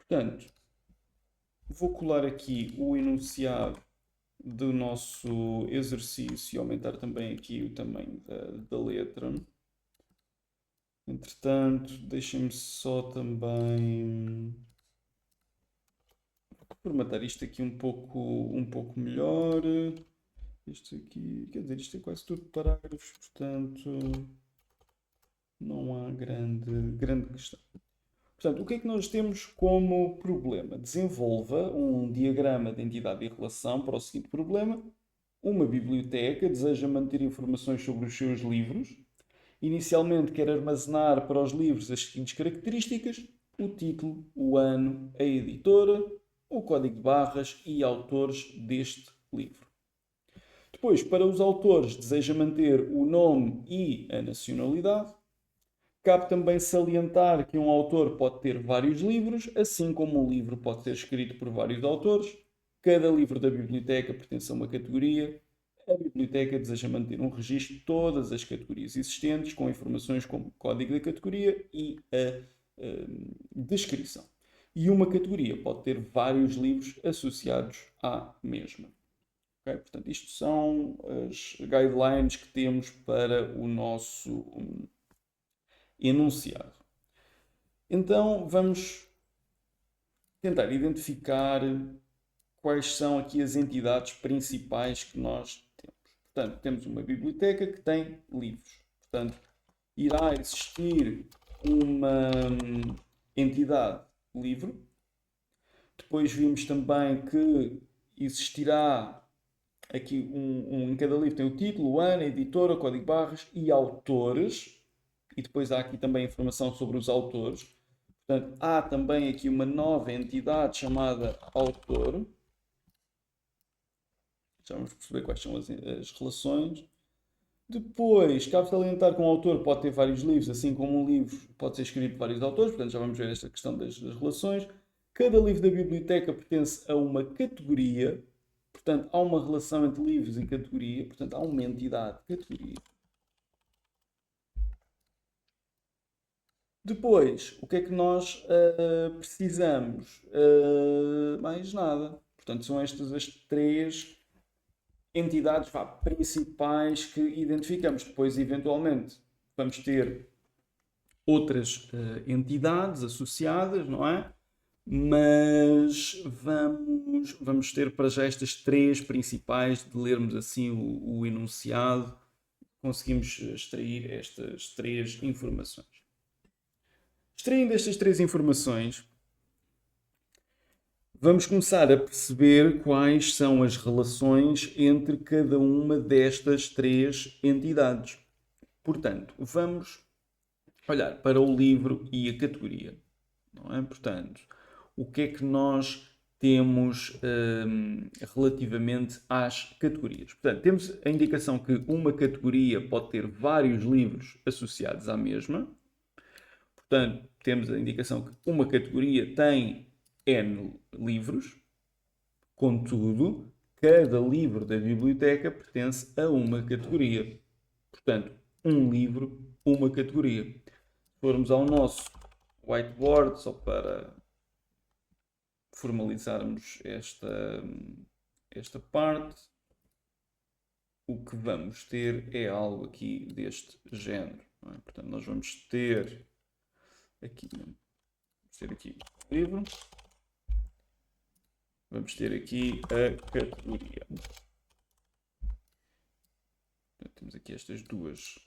Portanto, vou colar aqui o enunciado do nosso exercício e aumentar também aqui o tamanho da letra. Entretanto, deixem-me só também formatar isto aqui um pouco melhor. Isto aqui, quer dizer, isto é quase tudo parágrafos, portanto não há grande questão. Portanto, o que é que nós temos como problema? Desenvolva um diagrama de entidade e relação para o seguinte problema. Uma biblioteca deseja manter informações sobre os seus livros. Inicialmente quer armazenar para os livros as seguintes características: o título, o ano, a editora, o código de barras e autores deste livro. Depois, para os autores, deseja manter o nome e a nacionalidade. Cabe também salientar que um autor pode ter vários livros, assim como um livro pode ser escrito por vários autores. Cada livro da biblioteca pertence a uma categoria. A biblioteca deseja manter um registro de todas as categorias existentes, com informações como o código da categoria e a descrição. E uma categoria pode ter vários livros associados à mesma. Okay? Portanto, isto são as guidelines que temos para o nosso enunciado. Então, vamos tentar identificar quais são aqui as entidades principais que nós temos. Portanto, temos uma biblioteca que tem livros. Portanto, irá existir uma entidade livro. Depois vimos também que existirá aqui em cada livro tem o título, o ano, a editora, o código de barras e autores. E depois há aqui também informação sobre os autores. Portanto, há também aqui uma nova entidade chamada autor. Já vamos perceber quais são as relações. Depois, cabe salientar que um autor pode ter vários livros, assim como um livro pode ser escrito por vários autores. Portanto, já vamos ver esta questão das relações. Cada livro da biblioteca pertence a uma categoria. Portanto, há uma relação entre livros e categoria. Portanto, há uma entidade, categoria. Depois, o que é que nós precisamos? Mais nada. Portanto, são estas as três entidades principais que identificamos. Depois, eventualmente, vamos ter outras entidades associadas, não é? Mas vamos ter para já estas três principais, de lermos assim o enunciado, conseguimos extrair estas três informações. Extraindo estas três informações, vamos começar a perceber quais são as relações entre cada uma destas três entidades. Portanto, vamos olhar para o livro e a categoria. Não é? Portanto, o que é que nós temos relativamente às categorias? Portanto, temos a indicação que uma categoria pode ter vários livros associados à mesma. Portanto, temos a indicação que uma categoria tem N livros, contudo, cada livro da biblioteca pertence a uma categoria. Portanto, um livro, uma categoria. Se formos ao nosso whiteboard, só para formalizarmos esta parte, o que vamos ter é algo aqui deste género. Não é? Portanto, nós vamos ter aqui o livro. Vamos ter aqui a categoria. Então, temos aqui estas duas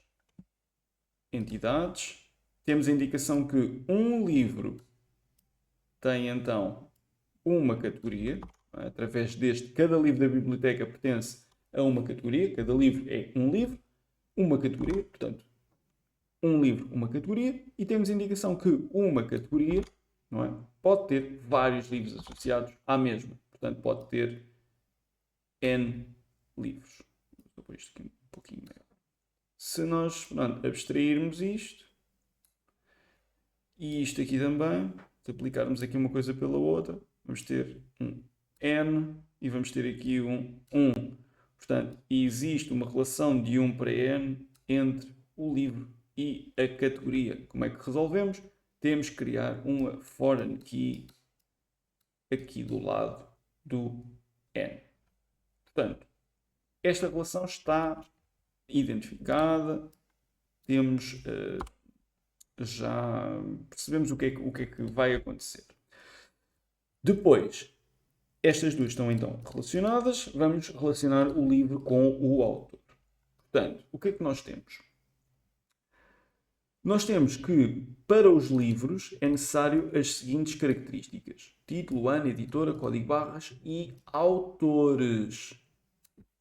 entidades. Temos a indicação que um livro tem então uma categoria. Através deste, cada livro da biblioteca pertence a uma categoria. Cada livro é um livro, uma categoria. Portanto, um livro, uma categoria. E temos a indicação que uma categoria, não é, pode ter vários livros associados à mesma. Portanto, pode ter N livros. Vou pôr isto aqui um pouquinho maior. Se nós abstrairmos isto e isto aqui também, se aplicarmos aqui uma coisa pela outra, vamos ter um N e vamos ter aqui um 1. Portanto, existe uma relação de 1 para N entre o livro e a categoria. Como é que resolvemos? Temos que criar uma foreign key aqui do lado do N. Portanto, esta relação está identificada, temos, já percebemos o que é que vai acontecer. Depois, estas duas estão então relacionadas, vamos relacionar o livro com o autor. Portanto, o que é que nós temos? Nós temos que, para os livros, é necessário as seguintes características: título, ano, editora, código barras e autores.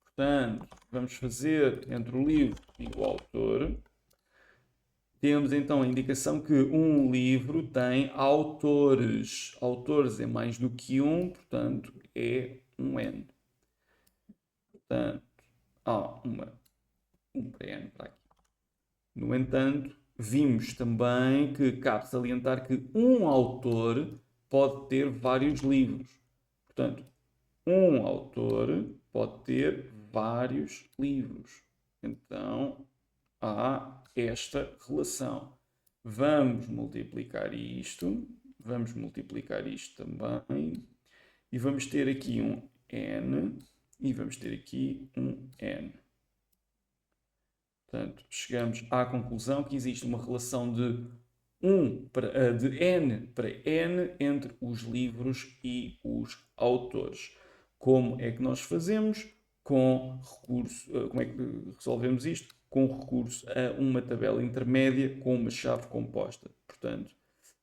Portanto, vamos fazer entre o livro e o autor. Temos então a indicação que um livro tem autores. Autores é mais do que um, portanto é um N. Portanto, há um para N para aqui. No entanto, vimos também que cabe salientar que um autor pode ter vários livros. Portanto, um autor pode ter vários livros. Então, há esta relação. Vamos multiplicar isto também, e vamos ter aqui um N, e vamos ter aqui um N. Portanto, chegamos à conclusão que existe uma relação de N para N entre os livros e os autores. Como é que nós fazemos? Como é que resolvemos isto? Com recurso a uma tabela intermédia com uma chave composta. Portanto,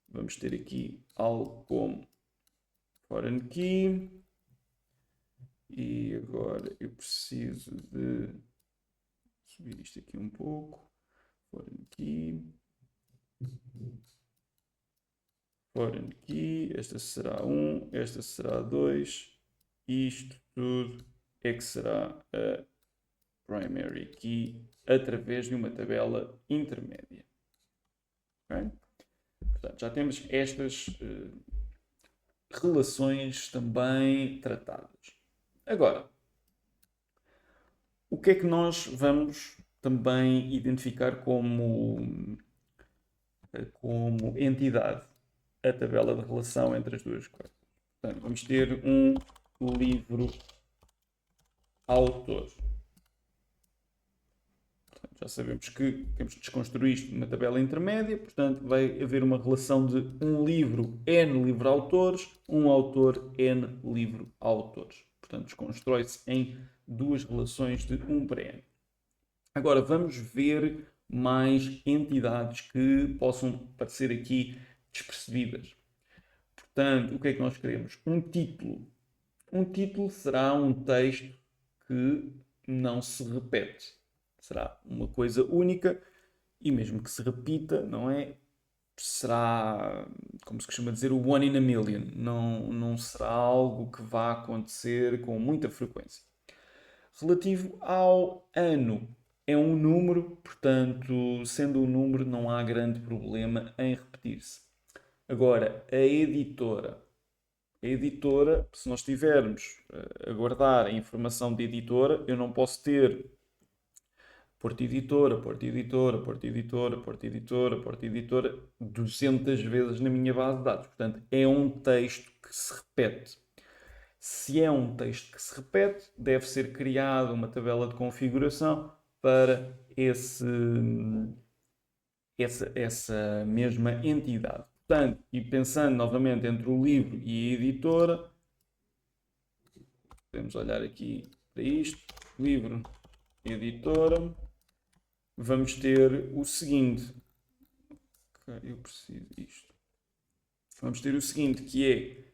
vamos ter aqui algo como foreign key. E agora eu preciso de subir isto aqui um pouco. Foreign key. Esta será 1, esta será 2. Isto tudo é que será a primary key através de uma tabela intermédia. Okay? Portanto, já temos estas relações também tratadas. Agora, o que é que nós vamos também identificar como entidade? A tabela de relação entre as duas coisas. Portanto, vamos ter um livro autor. Portanto, já sabemos que temos de desconstruir isto numa tabela intermédia, portanto vai haver uma relação de um livro N livro autores, um autor N livro autores. Portanto, desconstrói-se em duas relações de 1 para N. Agora vamos ver mais entidades que possam parecer aqui despercebidas. Portanto, o que é que nós queremos? Um título. Um título será um texto que não se repete. Será uma coisa única e mesmo que se repita, não é? Será, como se costuma dizer, o one in a million. Não será algo que vá acontecer com muita frequência. Relativo ao ano, é um número, portanto, sendo um número, não há grande problema em repetir-se. Agora, a editora. A editora, se nós tivermos a guardar a informação de editora, eu não posso ter Porta Editora, Porta Editora, Porta Editora, Porta Editora, Porta Editora 200 vezes na minha base de dados. Portanto, é um texto que se repete. Se é um texto que se repete, deve ser criada uma tabela de configuração para essa mesma entidade. Portanto, e pensando novamente entre o livro e a editora, podemos olhar aqui para isto, livro, editora, vamos ter o seguinte, eu preciso disto, vamos ter o seguinte, que é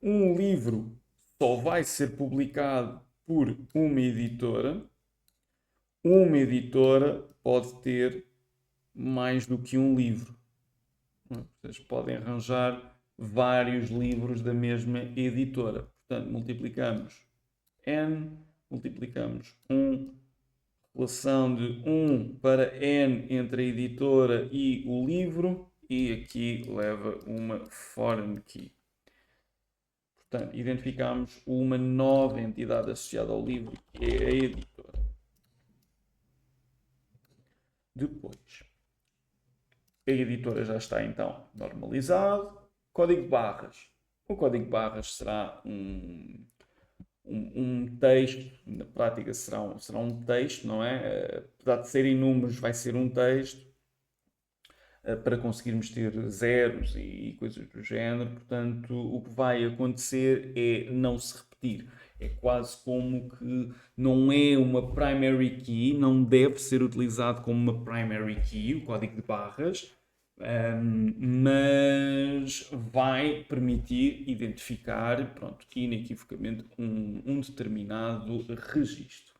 um livro só vai ser publicado por uma editora pode ter mais do que um livro. Vocês podem arranjar vários livros da mesma editora. Portanto, multiplicamos N, multiplicamos 1, relação de 1 para N entre a editora e o livro, e aqui leva uma foreign key. Portanto, identificamos uma nova entidade associada ao livro, que é a editora. Depois, a editora já está então normalizado. Código de barras. O código de barras será um texto, na prática será um texto, não é? Apesar de serem números, vai ser um texto para conseguirmos ter zeros e coisas do género. Portanto, o que vai acontecer é não se repetir. É quase como que não é uma primary key, não deve ser utilizado como uma primary key, o código de barras, mas vai permitir identificar, pronto, inequivocamente um determinado registro.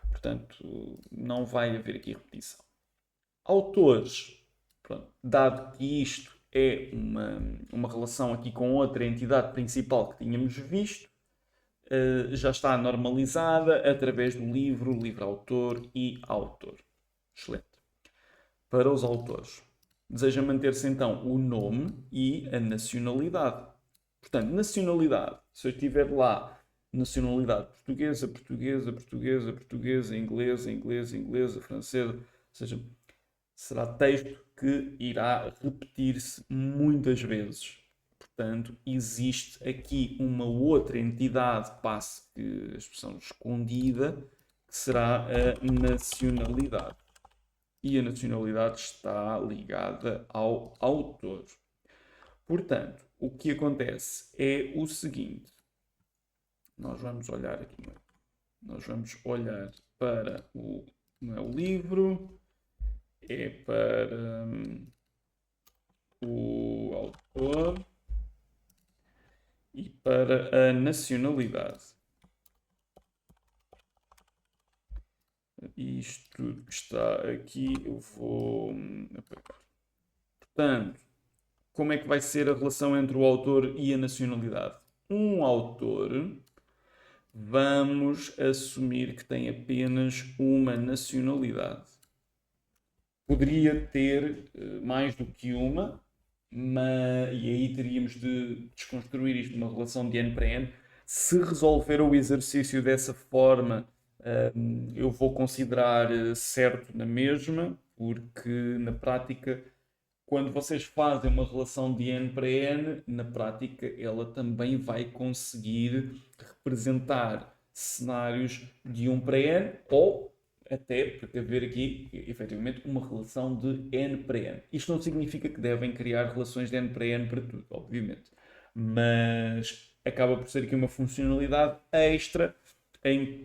Portanto, não vai haver aqui repetição. Autores, pronto, dado que isto é uma relação aqui com outra entidade principal que tínhamos visto, já está normalizada através do livro-autor e autor. Excelente. Para os autores, deseja manter-se então o nome e a nacionalidade. Portanto, nacionalidade, se eu tiver lá nacionalidade portuguesa, portuguesa, portuguesa, portuguesa, inglesa, inglesa, inglesa, francesa, ou seja, será texto que irá repetir-se muitas vezes. Portanto, existe aqui uma outra entidade, passe que a expressão escondida, que será a nacionalidade. E a nacionalidade está ligada ao autor. Portanto, o que acontece é o seguinte. Nós vamos olhar aqui. Nós vamos olhar para não é o livro, é para o autor e para a nacionalidade. Isto que está aqui, eu vou apagar. Portanto, como é que vai ser a relação entre o autor e a nacionalidade? Um autor, vamos assumir que tem apenas uma nacionalidade. Poderia ter mais do que uma, e aí teríamos de desconstruir isto numa relação de N para N. Se resolver o exercício dessa forma, eu vou considerar certo na mesma, porque na prática, quando vocês fazem uma relação de N para N, na prática ela também vai conseguir representar cenários de 1 para N ou até para haver aqui, efetivamente, uma relação de N para N. Isto não significa que devem criar relações de N para N para tudo, obviamente. Mas acaba por ser aqui uma funcionalidade extra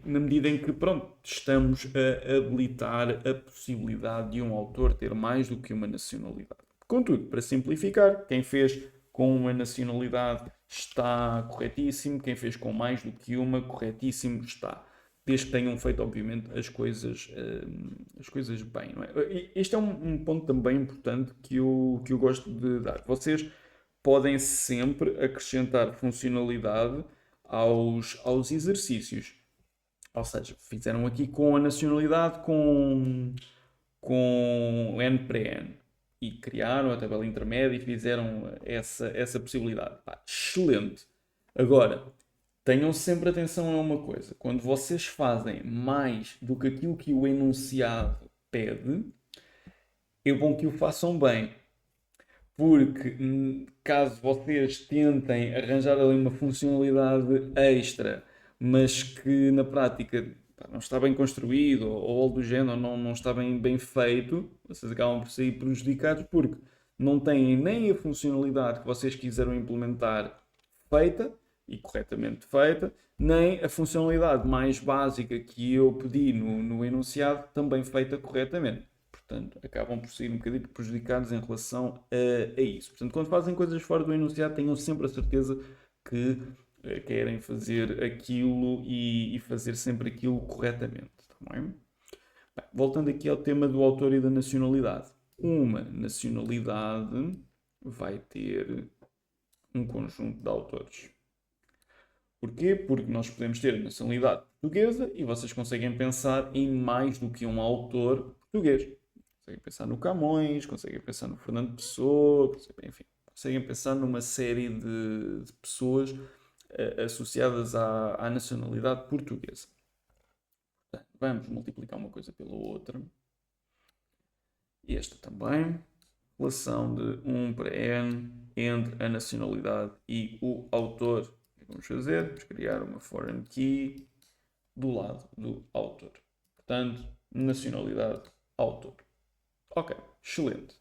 na medida em que, pronto, estamos a habilitar a possibilidade de um autor ter mais do que uma nacionalidade. Contudo, para simplificar, quem fez com uma nacionalidade está corretíssimo, quem fez com mais do que uma, corretíssimo está. Desde que tenham feito, obviamente, as coisas bem, não é? Este é um ponto também importante que eu gosto de dar. Vocês podem sempre acrescentar funcionalidade aos exercícios. Ou seja, fizeram aqui com a nacionalidade com N para N. E criaram a tabela intermédia e fizeram essa possibilidade. Excelente! Agora, tenham sempre atenção a uma coisa. Quando vocês fazem mais do que aquilo que o enunciado pede, é bom que o façam bem. Porque caso vocês tentem arranjar ali uma funcionalidade extra, mas que na prática não está bem construído ou algo do género, não está bem feito, vocês acabam por sair prejudicados porque não têm nem a funcionalidade que vocês quiseram implementar feita e corretamente feita, nem a funcionalidade mais básica que eu pedi no enunciado também feita corretamente. Portanto, acabam por sair um bocadinho prejudicados em relação a isso. Portanto, quando fazem coisas fora do enunciado, tenham sempre a certeza que querem fazer aquilo e fazer sempre aquilo corretamente. Tá bem? Bem, voltando aqui ao tema do autor e da nacionalidade. Uma nacionalidade vai ter um conjunto de autores. Porquê? Porque nós podemos ter a nacionalidade portuguesa e vocês conseguem pensar em mais do que um autor português. Conseguem pensar no Camões, conseguem pensar no Fernando Pessoa, enfim, conseguem pensar numa série de pessoas associadas à nacionalidade portuguesa. Portanto, vamos multiplicar uma coisa pela outra. Esta também. relação de 1 para n entre a nacionalidade e o autor. O que vamos fazer? Vamos criar uma foreign key do lado do autor. Portanto, nacionalidade, autor. Ok, excelente.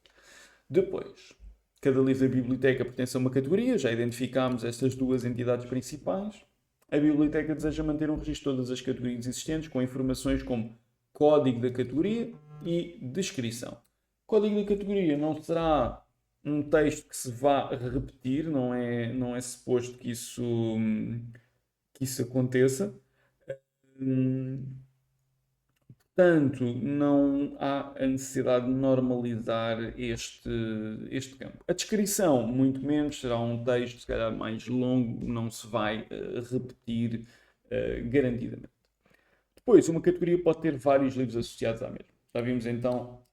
Depois, cada livro da biblioteca pertence a uma categoria, já identificámos estas duas entidades principais. A biblioteca deseja manter um registro de todas as categorias existentes com informações como código da categoria e descrição. O código da categoria não será um texto que se vá repetir, não é suposto que isso aconteça. Portanto, não há a necessidade de normalizar este campo. A descrição, muito menos, será um texto, se calhar, mais longo, não se vai repetir garantidamente. Depois, uma categoria pode ter vários livros associados à mesma. Já vimos então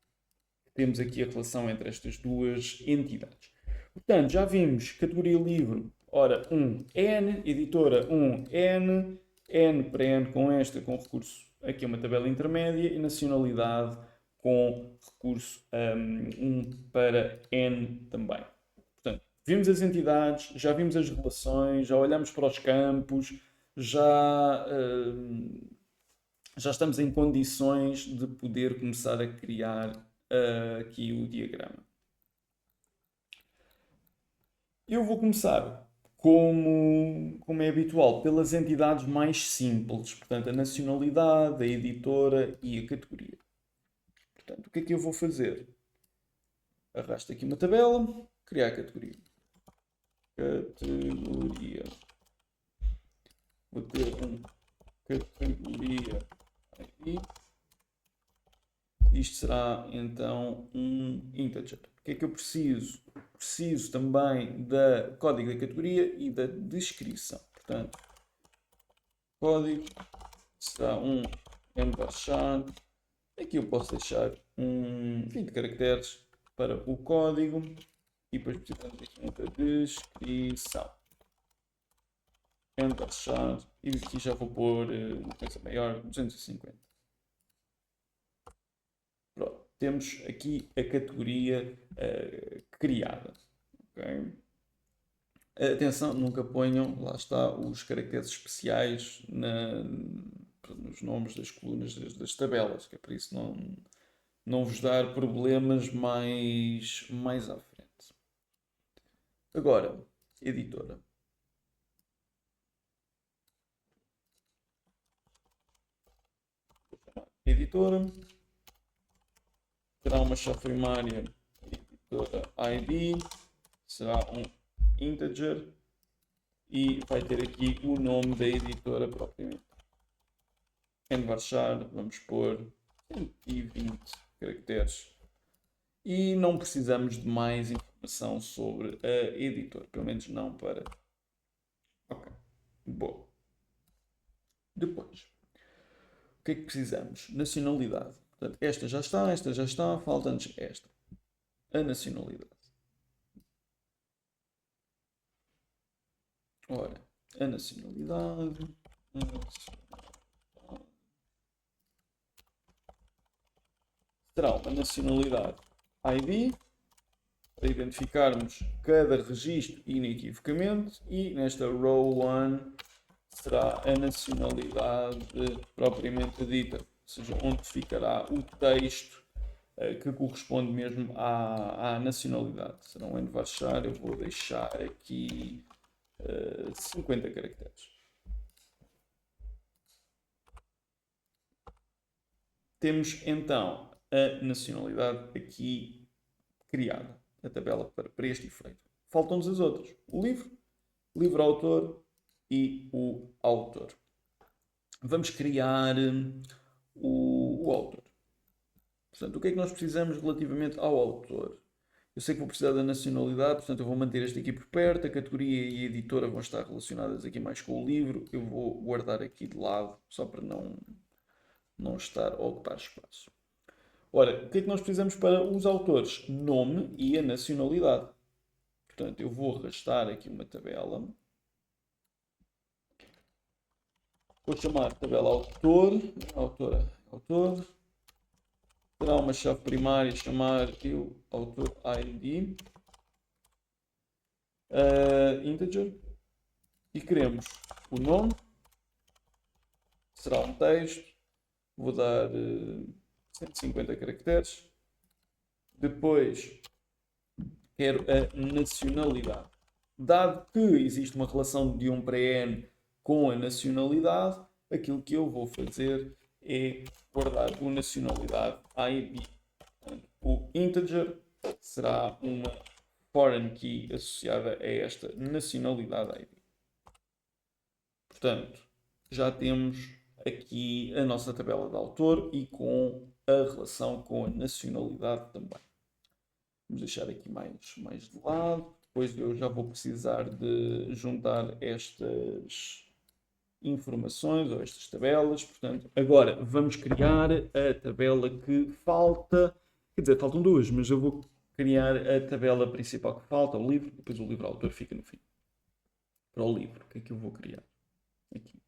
que temos aqui a relação entre estas duas entidades. Portanto, já vimos categoria livro, ora 1N, editora 1N, N para N com com recurso, aqui é uma tabela intermédia, e nacionalidade com recurso 1 para N também. Portanto, vimos as entidades, já vimos as relações, já olhamos para os campos, já estamos em condições de poder começar a criar aqui o diagrama. Eu vou começar, como é habitual, pelas entidades mais simples, portanto, a nacionalidade, a editora e a categoria. Portanto, o que é que eu vou fazer? Arrasto aqui uma tabela, criar a categoria. Categoria. Vou ter categoria aqui. Isto será então um integer. O que é que eu preciso? Preciso também da código da categoria e da descrição. Portanto, código será um envarchar. Aqui eu posso deixar 20 caracteres para o código e depois precisamos aqui da descrição. Envarchar e aqui já vou pôr uma coisa maior, 250. Pronto, temos aqui a categoria criada. Okay? Atenção, nunca ponham, lá está, os caracteres especiais nos nomes das colunas das tabelas, que é para isso não vos dar problemas mais à frente. Agora, editora. Editora. Terá uma chave primária, editora ID, será um integer e vai ter aqui o nome da editora propriamente. Envarchar, vamos pôr 120 caracteres. E não precisamos de mais informação sobre a editora, pelo menos não para... Ok, boa. Depois, o que é que precisamos? Nacionalidade. Portanto, esta já está, falta-nos esta. A nacionalidade. Ora, a nacionalidade. Será uma nacionalidade ID, para identificarmos cada registro inequivocamente, e nesta row 1 será a nacionalidade propriamente dita, ou seja, onde ficará o texto que corresponde mesmo à nacionalidade. Será um envarchar, eu vou deixar aqui 50 caracteres. Temos então a nacionalidade aqui criada, a tabela para este efeito. Faltam-nos as outras. O livro autor e o autor. Vamos criar o autor. Portanto, o que é que nós precisamos relativamente ao autor? Eu sei que vou precisar da nacionalidade, portanto eu vou manter este aqui por perto. A categoria e a editora vão estar relacionadas aqui mais com o livro. Eu vou guardar aqui de lado, só para não estar a ocupar espaço. Ora, o que é que nós precisamos para os autores? Nome e a nacionalidade. Portanto, eu vou arrastar aqui uma tabela. Vou chamar tabela autor, autor. Será uma chave primária chamar eu autor ID integer e queremos o nome, será um texto, vou dar 150 caracteres. Depois quero a nacionalidade. Dado que existe uma relação de 1 para n com a nacionalidade, aquilo que eu vou fazer é guardar o nacionalidade ID. Portanto, o integer será uma foreign key associada a esta nacionalidade ID. Portanto, já temos aqui a nossa tabela de autor e com a relação com a nacionalidade também. Vamos deixar aqui mais de lado. Depois eu já vou precisar de juntar estas informações ou estas tabelas. Portanto, agora vamos criar a tabela que falta. Quer dizer, faltam duas, mas eu vou criar a tabela principal que falta, o livro. Depois o livro autor fica no fim. Para o livro, o que é que eu vou criar? Aqui.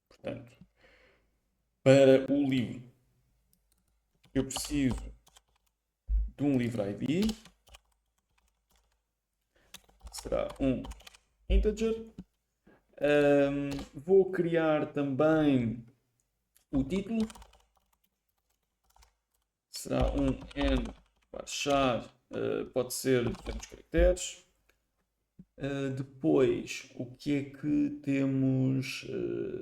Portanto, para o livro, eu preciso de um livro ID. Será um integer. Vou criar também o título. Será um n baixar, pode ser 200 caracteres. Depois, o que é que temos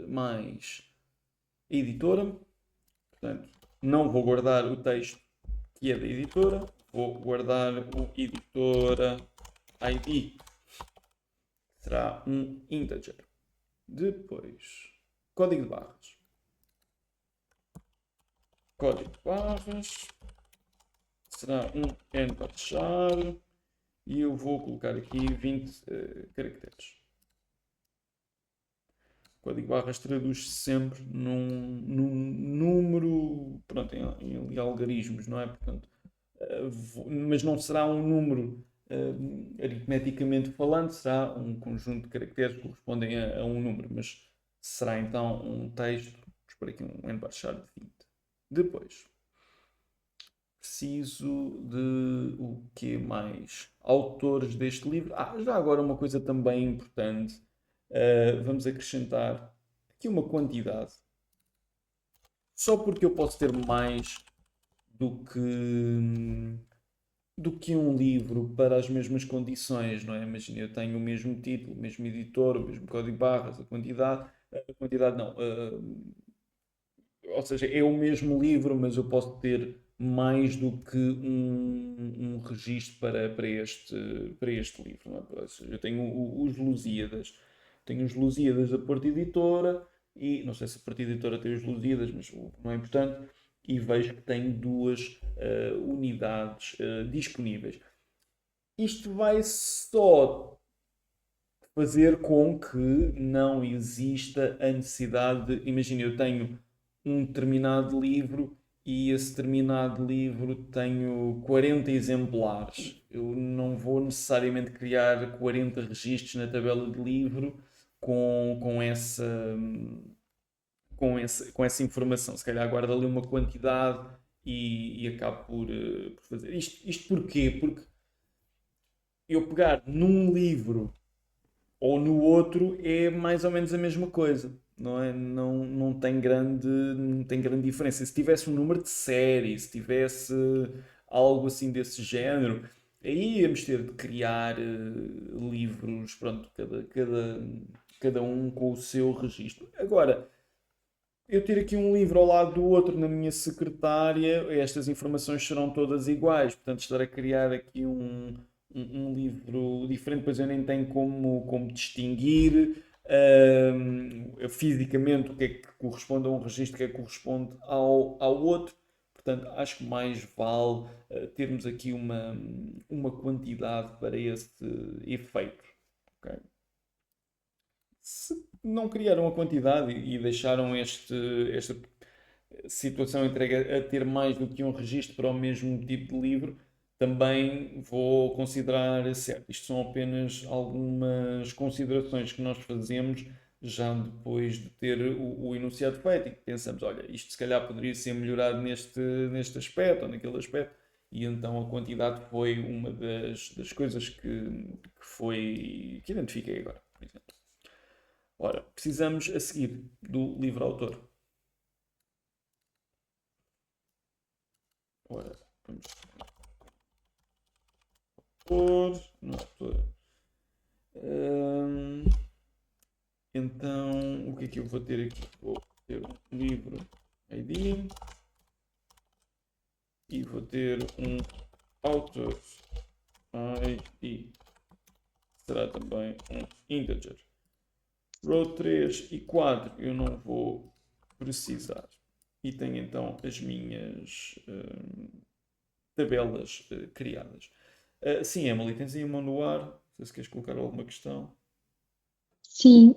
mais? Editora. Portanto, não vou guardar o texto que é da editora, vou guardar o editora ID. Será um integer. Depois, código de barras. Código de barras será um n char e eu vou colocar aqui 20 caracteres. O código de barras traduz sempre num número, pronto, em algarismos, não é? Portanto, mas não será um número aritmeticamente falando, será um conjunto de caracteres que correspondem a um número, mas será então um texto, vamos por aqui um n char de 20. Depois, preciso de o que mais? Autores deste livro. Já agora uma coisa também importante. Vamos acrescentar aqui uma quantidade. Só porque eu posso ter mais do que um livro para as mesmas condições, não é? Imagina, eu tenho o mesmo título, o mesmo editor, o mesmo código de barras, a quantidade não, ou seja, é o mesmo livro, mas eu posso ter mais do que um registro para este livro. Não é? Ou seja, eu tenho os Lusíadas. Tenho os Lusíadas da Porta Editora e não sei se a Porta Editora tem os Lusíadas, mas não é importante. E vejo que tenho duas unidades disponíveis. Isto vai só fazer com que não exista a necessidade de... Imagina, eu tenho um determinado livro e esse determinado livro tenho 40 exemplares. Eu não vou necessariamente criar 40 registros na tabela de livro com essa informação. Se calhar guardo ali uma quantidade e acabo por fazer. Isto porquê? Porque eu pegar num livro ou no outro é mais ou menos a mesma coisa. Não é? Não tem grande diferença. Se tivesse um número de série, se tivesse algo assim desse género, aí íamos ter de criar livros, pronto, cada um com o seu registro. Agora, eu ter aqui um livro ao lado do outro na minha secretária, estas informações serão todas iguais. Portanto, estar a criar aqui um livro diferente, pois eu nem tenho como distinguir fisicamente o que é que corresponde a um registro, o que é que corresponde ao outro. Portanto, acho que mais vale termos aqui uma quantidade para esse efeito. Ok? Se não criaram a quantidade e deixaram esta situação entregue a ter mais do que um registro para o mesmo tipo de livro, também vou considerar certo. Isto são apenas algumas considerações que nós fazemos já depois de ter o enunciado feito e que pensamos, olha, isto se calhar poderia ser melhorado neste aspecto ou naquele aspecto, e então a quantidade foi uma das coisas que identifiquei agora, por exemplo. Ora, precisamos a seguir do livro-autor. Ora, vamos autor, não autora. Hum, então, o que é que eu vou ter aqui? Vou ter um livro ID e vou ter um author ID. Será também um integer. Row 3 e 4 eu não vou precisar. E tenho então as minhas tabelas criadas. Sim, Emily, tens aí a mão no ar. Não sei se queres colocar alguma questão. Sim,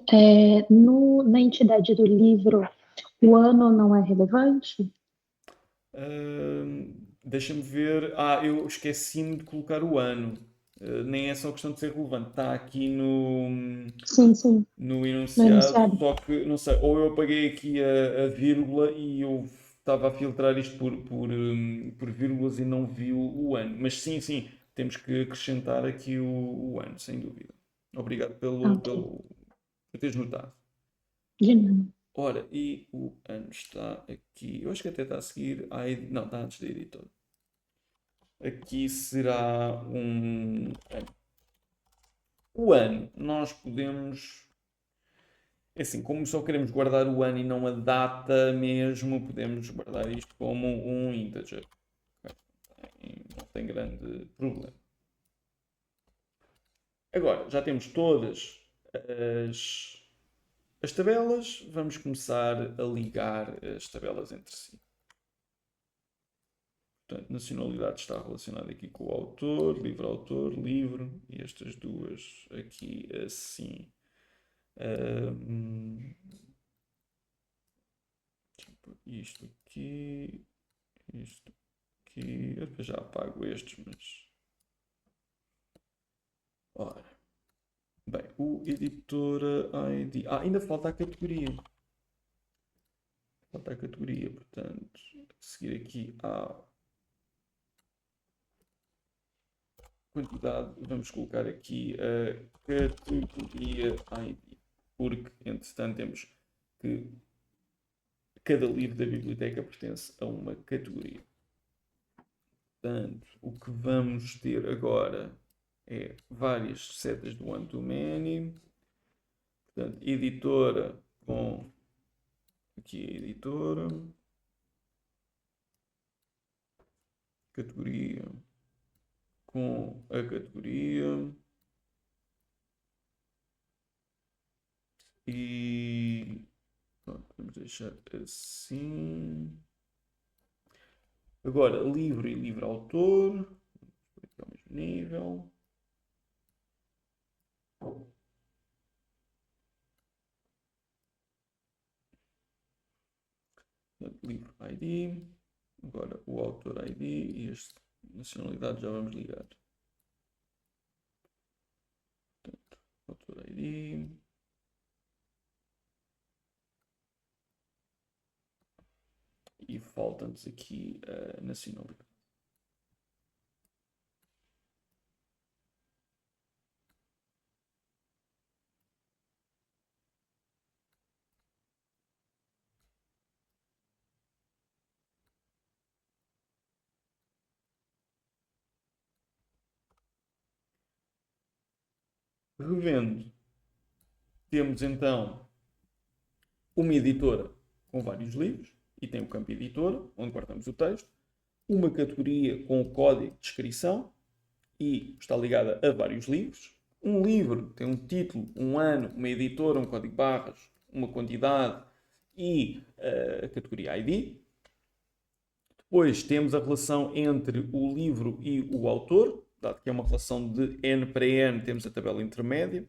na entidade do livro, o ano não é relevante? Deixa-me ver. Eu esqueci-me de colocar o ano. Nem é só questão de ser relevante. Está aqui Sim, sim, no no enunciado, enunciado. só que não sei, ou eu apaguei aqui a vírgula e eu estava a filtrar isto por vírgulas e não vi o ano. Mas sim, sim, temos que acrescentar aqui o ano, sem dúvida. Obrigado Ah, pelo, ok, pelo, por teres notado. de nada. Ora, e o ano está aqui. Eu acho que até está a seguir. Não, está antes da editora. Aqui será um ano. O ano, nós podemos. É assim, como só queremos guardar o ano e não a data mesmo, podemos guardar isto como um integer. Não tem grande problema. Agora, já temos todas as, as tabelas, vamos começar a ligar as tabelas entre si. Portanto, nacionalidade está relacionada aqui com o autor, livro-autor, livro, e estas duas aqui assim. Ahm, isto aqui, isto aqui. Eu depois já apago estes, mas. Ora. Bem, o editora ID. Ainda falta a categoria. Falta a categoria, portanto, a seguir aqui à quantidade, vamos colocar aqui a categoria ID. Porque, entretanto, temos que cada livro da biblioteca pertence a uma categoria. Portanto, o que vamos ter agora é várias setas do one to many. Portanto, editora com aqui a editora, categoria com a categoria e pronto, vamos deixar assim. Agora, livro e livro-autor, aqui ao mesmo nível. Livro ID, agora o autor ID e este nacionalidade já vamos ligar. Portanto, autor ID. E falta-nos aqui a nacionalidade. Revendo, temos então uma editora com vários livros e tem o campo editora, onde guardamos o texto, uma categoria com o código de descrição e está ligada a vários livros. Um livro tem um título, um ano, uma editora, um código de barras, uma quantidade e a categoria ID. Depois temos a relação entre o livro e o autor, dado que é uma relação de N para N, temos a tabela intermédia.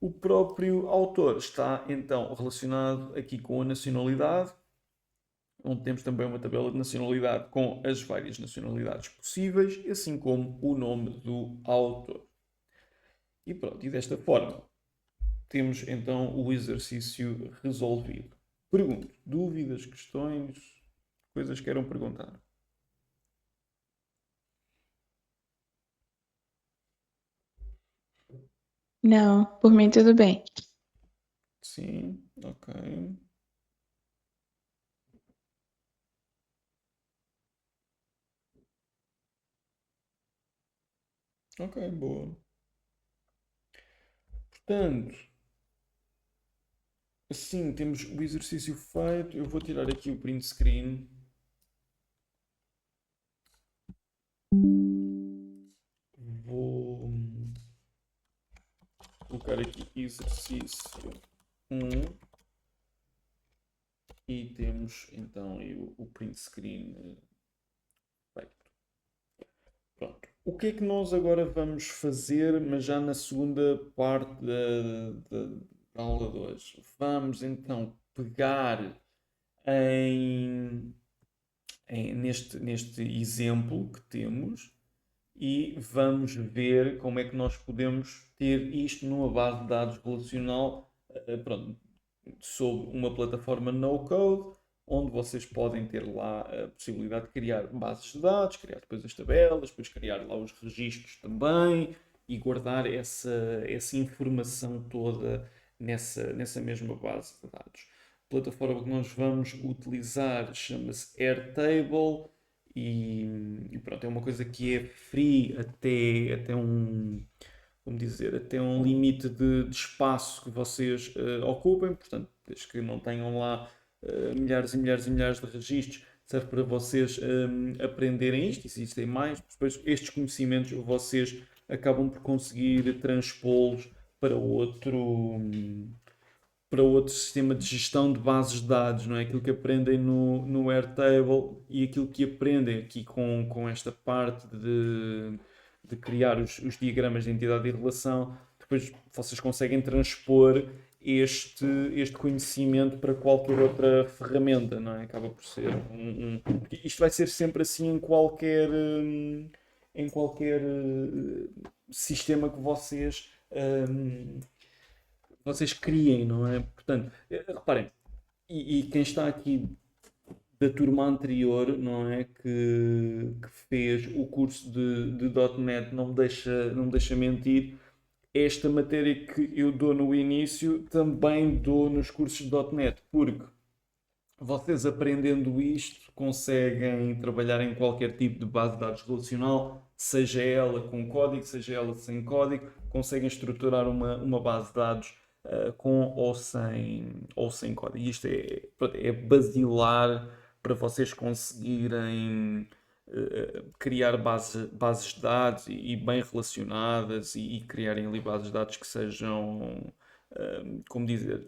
O próprio autor está então relacionado aqui com a nacionalidade, onde temos também uma tabela de nacionalidade com as várias nacionalidades possíveis, assim como o nome do autor. E pronto, e desta forma temos então o exercício resolvido. Pergunto, dúvidas, questões, coisas que queiram perguntar? Não, por mim tudo bem. Sim, ok. Ok, boa. Portanto, assim temos o exercício feito. Eu vou tirar aqui o print screen. Vou colocar aqui exercício 1 e temos então aí o print screen feito. Pronto. O que é que nós agora vamos fazer, mas já na segunda parte da aula de hoje? Vamos então pegar neste exemplo que temos e vamos ver como é que nós podemos ter isto numa base de dados relacional, pronto, sobre uma plataforma no-code, onde vocês podem ter lá a possibilidade de criar bases de dados, criar depois as tabelas, depois criar lá os registros também e guardar essa informação toda nessa mesma base de dados. A plataforma que nós vamos utilizar chama-se Airtable e pronto, é uma coisa que é free até um, como dizer, até um limite de espaço que vocês ocupem, portanto, desde que não tenham lá milhares e milhares e milhares de registros, serve para vocês aprenderem isto, existem mais, depois estes conhecimentos vocês acabam por conseguir transpô-los para outro sistema de gestão de bases de dados, não é? Aquilo que aprendem no Airtable e aquilo que aprendem aqui com esta parte de criar os diagramas de entidade e relação, depois vocês conseguem transpor este conhecimento para qualquer outra ferramenta, não é? Acaba por ser porque isto vai ser sempre assim em qualquer sistema que vocês criem, não é? Portanto, reparem, e quem está aqui da turma anterior, não é? Que fez o curso de .NET, não me deixa mentir, esta matéria que eu dou no início também dou nos cursos de .NET, porque vocês aprendendo isto conseguem trabalhar em qualquer tipo de base de dados relacional, seja ela com código, seja ela sem código, conseguem estruturar uma base de dados com ou sem código. E isto pronto, é basilar para vocês conseguirem criar bases de dados e bem relacionadas e criarem ali bases de dados que sejam, como dizer,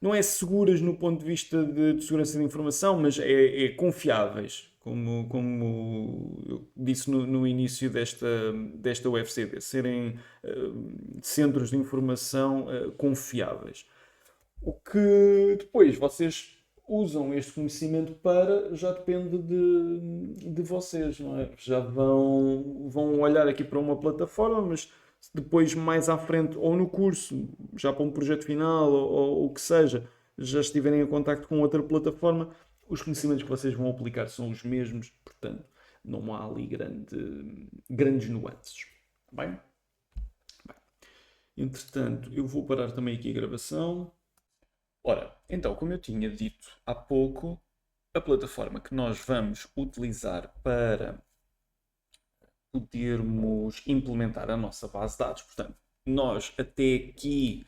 não é seguras no ponto de vista de segurança de informação, mas é confiáveis, como eu disse no início desta UFCD, serem centros de informação confiáveis. O que depois vocês usam este conhecimento para já depende de vocês, não é? Já vão olhar aqui para uma plataforma, mas depois mais à frente, ou no curso, já para um projeto final, ou o que seja, já estiverem em contacto com outra plataforma, os conhecimentos que vocês vão aplicar são os mesmos, portanto, não há ali grandes nuances. Bem? Bem, entretanto, eu vou parar também aqui a gravação. Ora, então, como eu tinha dito há pouco, a plataforma que nós vamos utilizar para podermos implementar a nossa base de dados, portanto, nós até aqui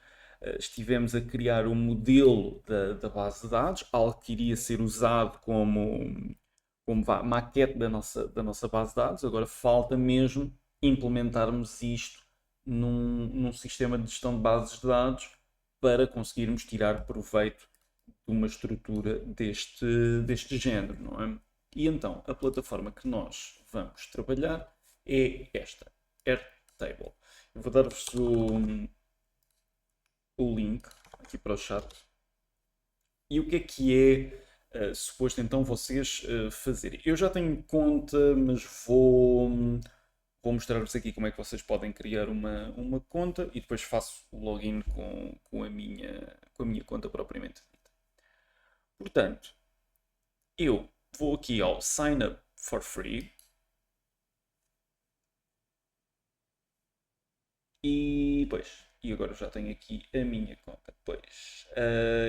estivemos a criar um modelo da base de dados, algo que iria ser usado como maquete da nossa base de dados. Agora falta mesmo implementarmos isto num sistema de gestão de bases de dados para conseguirmos tirar proveito de uma estrutura deste género, não é? E então, a plataforma que nós vamos trabalhar é esta, Airtable. Eu vou dar-vos o link aqui para o chat. E o que é suposto então vocês fazerem? Eu já tenho conta, mas Vou mostrar-vos aqui como é que vocês podem criar uma conta e depois faço o login com a minha conta propriamente dita. Portanto, eu vou aqui ao Sign Up for Free e agora já tenho aqui a minha conta.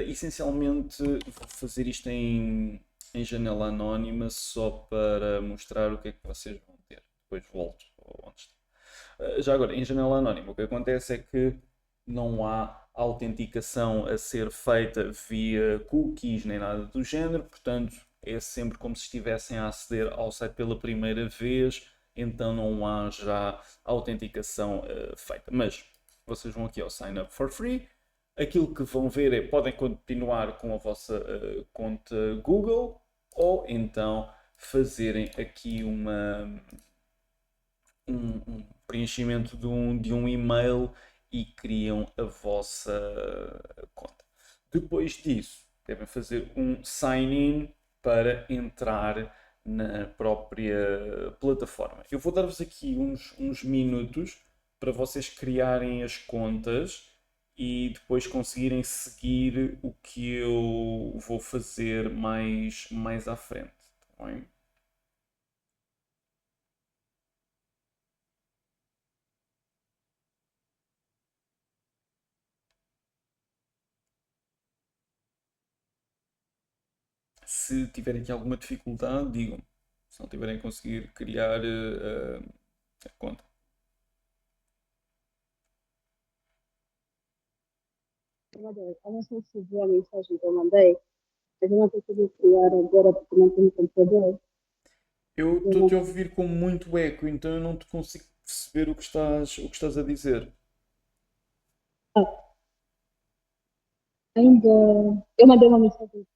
Essencialmente vou fazer isto em janela anónima só para mostrar o que é que vocês vão ter. Depois volto onde está. Já agora, em janela anónima, o que acontece é que não há autenticação a ser feita via cookies nem nada do género, portanto é sempre como se estivessem a aceder ao site pela primeira vez, então não há já autenticação feita. Mas vocês vão aqui ao Sign Up for Free, aquilo que vão ver é podem continuar com a vossa conta Google ou então fazerem aqui um preenchimento de um e-mail e criam a vossa conta. Depois disso, devem fazer um sign-in para entrar na própria plataforma. Eu vou dar-vos aqui uns minutos para vocês criarem as contas e depois conseguirem seguir o que eu vou fazer mais à frente. Tá bem? Se tiverem aqui alguma dificuldade, digam. Se não tiverem a conseguir criar a conta. Eu não sei se viu a mensagem que eu mandei, mas eu não consegui criar agora porque não tenho computador. Eu Eu estou-te a não- ouvir com muito eco, então eu não te consigo perceber o que estás a dizer. Ah, ainda. Eu mandei uma mensagem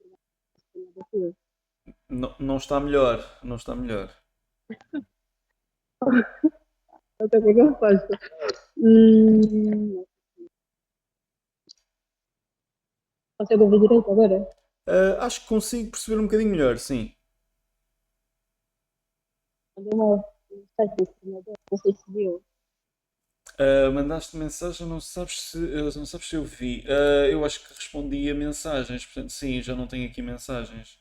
para você. Não, não está melhor, não está melhor. Eu estou com a resposta. Hum, Consegue ouvir direito agora? Acho que consigo perceber um bocadinho melhor, sim. Mandei uma mensagem para o não sei se viu. Mandaste mensagem, não sabes se eu vi. Eu acho que respondi a mensagens, portanto, sim, já não tenho aqui mensagens.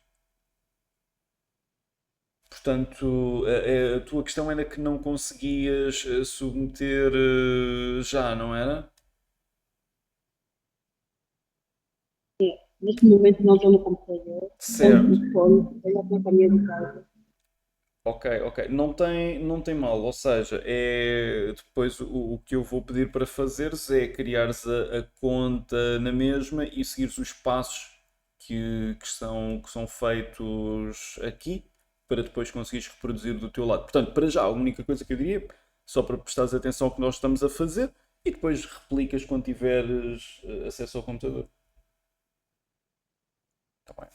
Portanto, a tua questão era que não conseguias submeter já, não era? Neste momento não estou no computador, estou no Certo. telefone, estou na caminha de casa. Ok, ok. Não tem mal. Ou seja, depois o que eu vou pedir para fazeres é criares a conta na mesma e seguires os passos que são feitos aqui para depois conseguires reproduzir do teu lado. Portanto, para já, a única coisa que eu diria, só para prestares atenção ao que nós estamos a fazer e depois replicas quando tiveres acesso ao computador. Tá bem.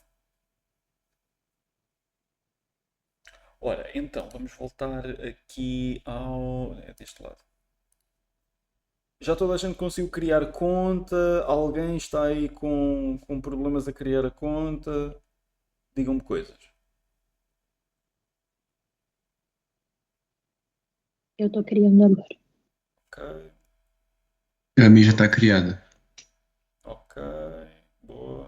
Ora, então, vamos voltar aqui deste lado. Já toda a gente conseguiu criar conta? Alguém está aí com problemas a criar a conta? Digam-me coisas. Eu tô criando agora. Ok, A minha já está criada. ok, boa.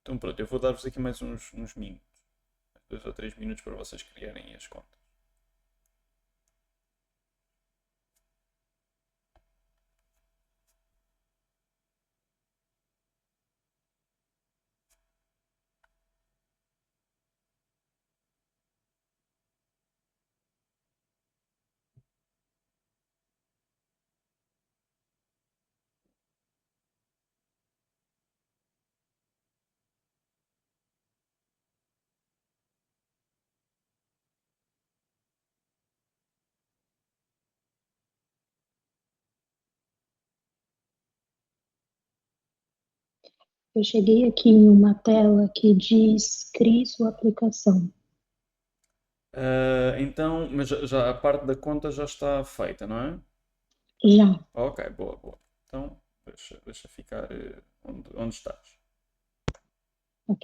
Então pronto, eu vou dar-vos aqui mais uns minutos. 2 ou 3 minutos para vocês criarem as contas. Eu cheguei aqui em uma tela que diz crie sua aplicação. Então, mas já a parte da conta já está feita, não é? Já. Ok, boa, boa. Então, deixa ficar onde estás. Ok.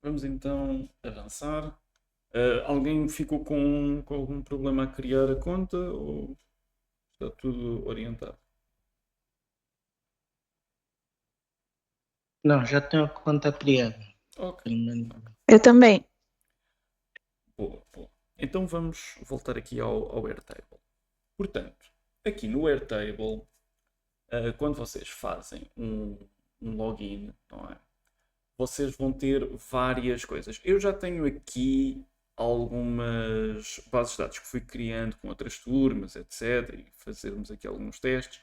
Vamos então avançar. Alguém ficou com algum problema a criar a conta ou está tudo orientado? Não, já tenho a conta criada. Ok, Pelo menos. Eu também. boa, boa. Então vamos voltar aqui ao Airtable. Portanto, aqui no Airtable, quando vocês fazem um login, não é? Vocês vão ter várias coisas. Eu já tenho aqui algumas bases de dados que fui criando com outras turmas, etc. E fazermos aqui alguns testes.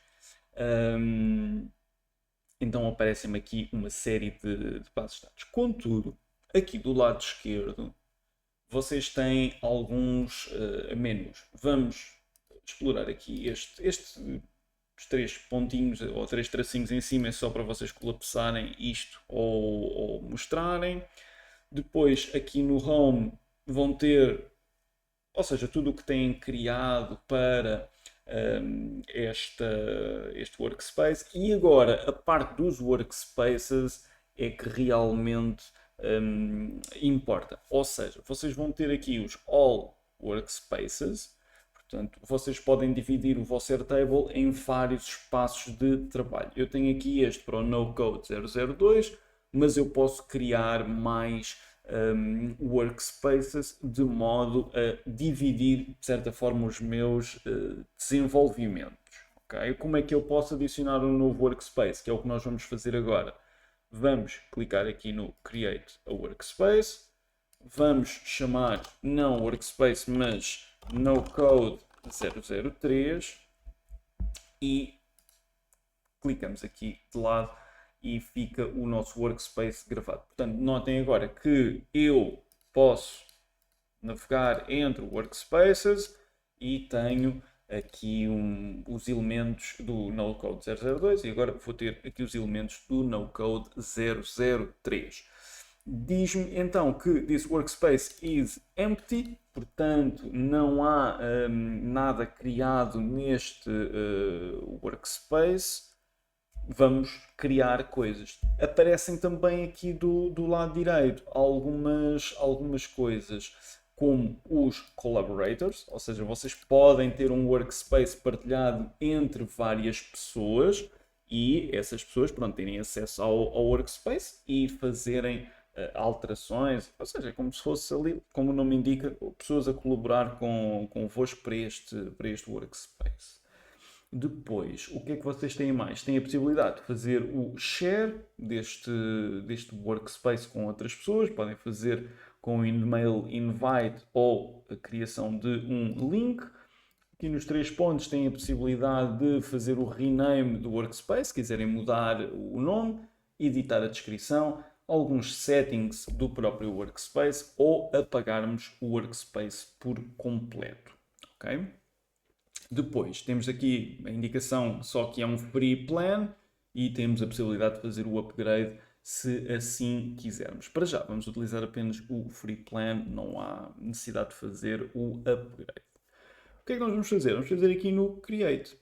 Então aparecem-me aqui uma série de bases de dados. Contudo, aqui do lado esquerdo, vocês têm alguns menus. Vamos explorar aqui estes 3 pontinhos ou 3 tracinhos em cima, é só para vocês colapsarem isto ou mostrarem. Depois aqui no Home vão ter, ou seja, tudo o que têm criado para este workspace. E agora a parte dos workspaces é que realmente importa. Ou seja, vocês vão ter aqui os All Workspaces. Portanto, vocês podem dividir o vosso Airtable em vários espaços de trabalho. Eu tenho aqui este para o NoCode 002, mas eu posso criar mais workspaces de modo a dividir, de certa forma, os meus desenvolvimentos. Okay? Como é que eu posso adicionar um novo workspace? Que é o que nós vamos fazer agora. Vamos clicar aqui no Create a Workspace. Vamos chamar não Workspace, mas NoCode 003 e clicamos aqui de lado e fica o nosso workspace gravado. Portanto, notem agora que eu posso navegar entre workspaces e tenho aqui os elementos do NoCode 002 e agora vou ter aqui os elementos do NoCode 003. Diz-me então que this workspace is empty, portanto não há nada criado neste workspace. Vamos criar coisas. Aparecem também aqui do lado direito algumas coisas, como os collaborators, ou seja, vocês podem ter um workspace partilhado entre várias pessoas e essas pessoas, pronto, terem acesso ao workspace e fazerem alterações, ou seja, é como se fosse ali, como o nome indica, pessoas a colaborar convosco para este workspace. Depois, o que é que vocês têm mais? Têm a possibilidade de fazer o share deste workspace com outras pessoas, podem fazer com o email invite ou a criação de um link. Aqui nos 3 pontos têm a possibilidade de fazer o rename do workspace, se quiserem mudar o nome, editar a descrição, alguns settings do próprio workspace ou apagarmos o workspace por completo. Ok? Depois temos aqui a indicação só que é um free plan e temos a possibilidade de fazer o upgrade se assim quisermos. Para já vamos utilizar apenas o free plan, não há necessidade de fazer o upgrade. O que é que nós vamos fazer? Vamos fazer aqui no Create.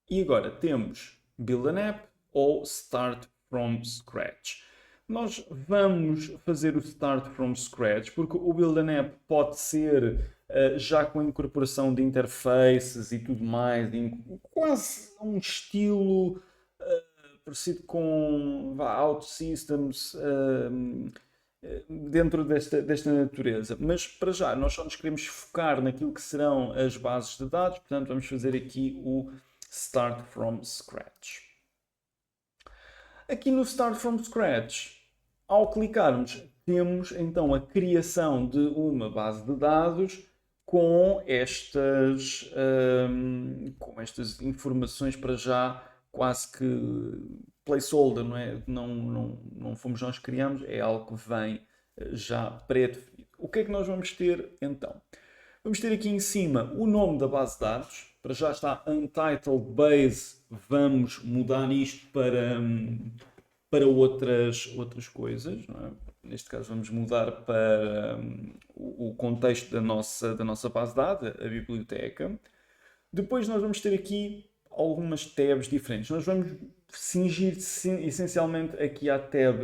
E agora temos Build an App ou Start from Scratch. Nós vamos fazer o Start from Scratch porque o Build an App pode ser já com a incorporação de interfaces e tudo mais, quase um estilo parecido com OutSystems dentro desta natureza. Mas para já nós só nos queremos focar naquilo que serão as bases de dados, portanto vamos fazer aqui o Start from Scratch. Aqui no Start from Scratch, ao clicarmos, temos então a criação de uma base de dados com estas informações para já quase que placeholder, não é? Não fomos nós que criamos, é algo que vem já pré-definido. O que é que nós vamos ter então? Vamos ter aqui em cima o nome da base de dados, para já está Untitled Base, vamos mudar isto para outras coisas, não é? Neste caso vamos mudar para o contexto da nossa base de dados, a biblioteca. Depois nós vamos ter aqui algumas tabs diferentes. Nós vamos cingir essencialmente aqui à tab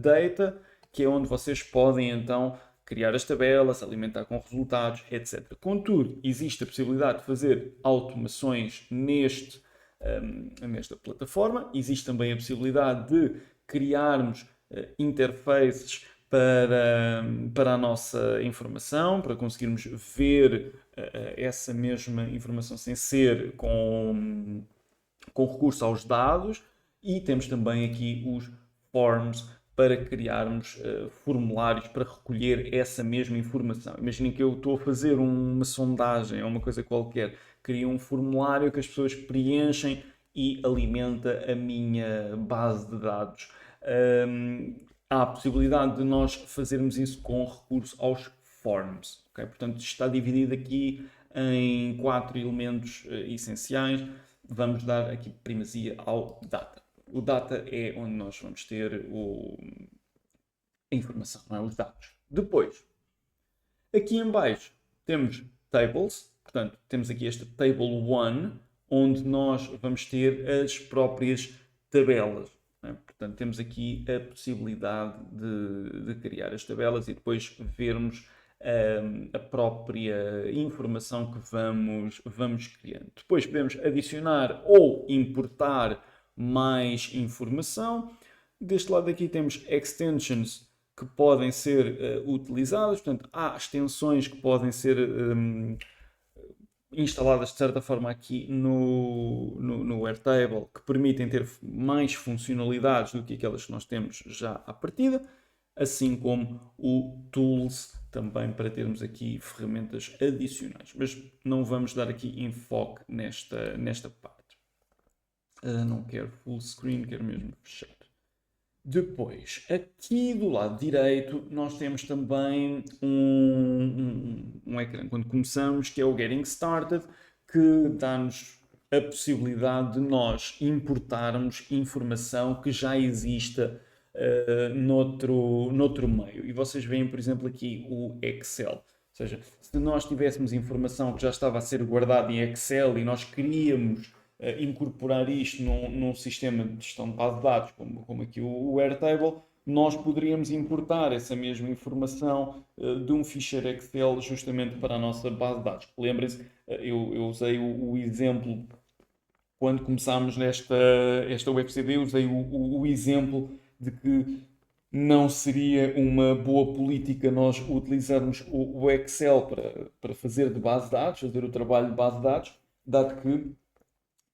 Data que é onde vocês podem então criar as tabelas, alimentar com resultados, etc. Contudo, existe a possibilidade de fazer automações nesta plataforma. Existe também a possibilidade de criarmos interfaces para a nossa informação, para conseguirmos ver essa mesma informação sem ser com recurso aos dados, e temos também aqui os forms para criarmos formulários para recolher essa mesma informação. Imaginem que eu estou a fazer uma sondagem ou uma coisa qualquer, crio um formulário que as pessoas preenchem e alimenta a minha base de dados. Há a possibilidade de nós fazermos isso com recurso aos forms. Okay? Portanto, está dividido aqui em 4 elementos essenciais. Vamos dar aqui primazia ao data. O data é onde nós vamos ter a informação, não é? Os dados. Depois, aqui em baixo temos tables. Portanto, temos aqui esta table 1, onde nós vamos ter as próprias tabelas. Não é? Portanto, temos aqui a possibilidade de criar as tabelas e depois vermos a própria informação que vamos criando. Depois podemos adicionar ou importar mais informação. Deste lado aqui temos extensions que podem ser utilizadas. Portanto, há extensões que podem ser instaladas de certa forma aqui no Airtable, que permitem ter mais funcionalidades do que aquelas que nós temos já à partida, assim como o Tools também para termos aqui ferramentas adicionais. Mas não vamos dar aqui enfoque nesta parte. Não quero full screen, quero mesmo fechar. Depois, aqui do lado direito, nós temos também um ecrã quando começamos, que é o Getting Started, que dá-nos a possibilidade de nós importarmos informação que já exista noutro meio. E vocês veem, por exemplo, aqui o Excel. Ou seja, se nós tivéssemos informação que já estava a ser guardada em Excel e nós queríamos incorporar isto num sistema de gestão de base de dados, como aqui o Airtable, nós poderíamos importar essa mesma informação de um ficheiro Excel justamente para a nossa base de dados. Lembrem-se, eu usei o exemplo, quando começámos esta WebCD, usei o exemplo de que não seria uma boa política nós utilizarmos o Excel para fazer de base de dados, fazer o trabalho de base de dados, dado que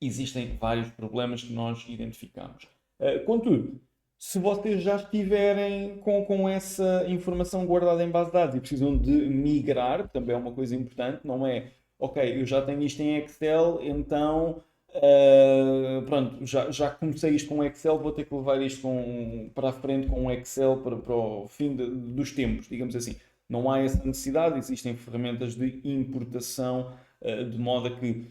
existem vários problemas que nós identificamos. Contudo, se vocês já estiverem com essa informação guardada em base de dados e precisam de migrar, também é uma coisa importante, não é, ok, eu já tenho isto em Excel, então pronto, já comecei isto com Excel, vou ter que levar isto para a frente com Excel para o fim dos tempos, digamos assim. Não há essa necessidade, existem ferramentas de importação de modo a que,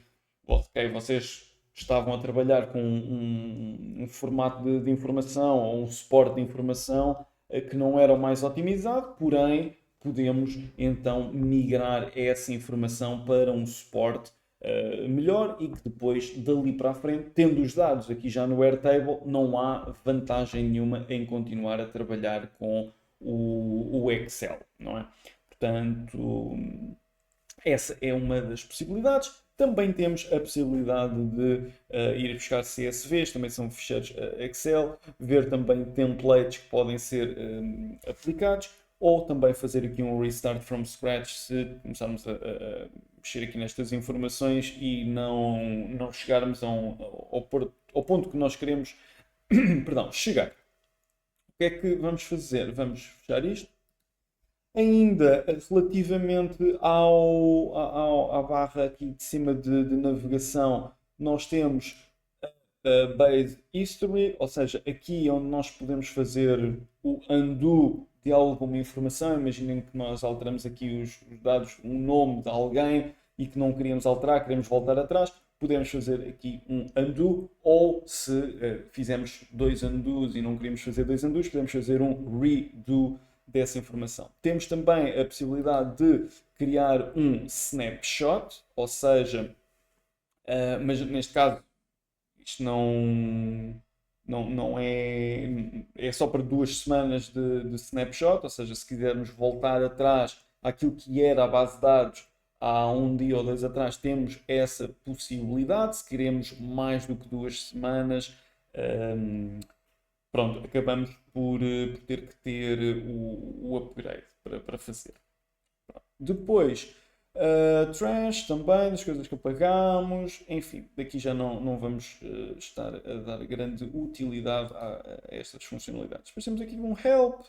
ok, vocês estavam a trabalhar com um formato de informação ou um suporte de informação que não era o mais otimizado, porém podemos então migrar essa informação para um suporte melhor e que depois, dali para a frente, tendo os dados aqui já no Airtable, não há vantagem nenhuma em continuar a trabalhar com o Excel, não é? Portanto, essa é uma das possibilidades. Também temos a possibilidade de ir buscar CSVs, também são ficheiros Excel, ver também templates que podem ser aplicados, ou também fazer aqui um restart from scratch se começarmos a mexer aqui nestas informações e não chegarmos ao ponto que nós queremos perdão, chegar. O que é que vamos fazer? Vamos fechar isto. Ainda relativamente à barra aqui de cima de navegação, nós temos a Base History, ou seja, aqui é onde nós podemos fazer o undo de alguma informação. Imaginem que nós alteramos aqui os dados, um nome de alguém e que não queríamos alterar, queremos voltar atrás. Podemos fazer aqui um undo, ou se fizermos 2 undos e não queríamos fazer 2 undos, podemos fazer um redo dessa informação. Temos também a possibilidade de criar um snapshot, ou seja, mas neste caso isto não é só para 2 semanas de snapshot, ou seja, se quisermos voltar atrás àquilo que era a base de dados há um dia ou 2 atrás, temos essa possibilidade. Se queremos mais do que 2 semanas, pronto, acabamos por ter que ter o upgrade para fazer. Depois, trash também, das coisas que apagamos, enfim, daqui já não vamos estar a dar grande utilidade a estas funcionalidades. Depois temos aqui um help,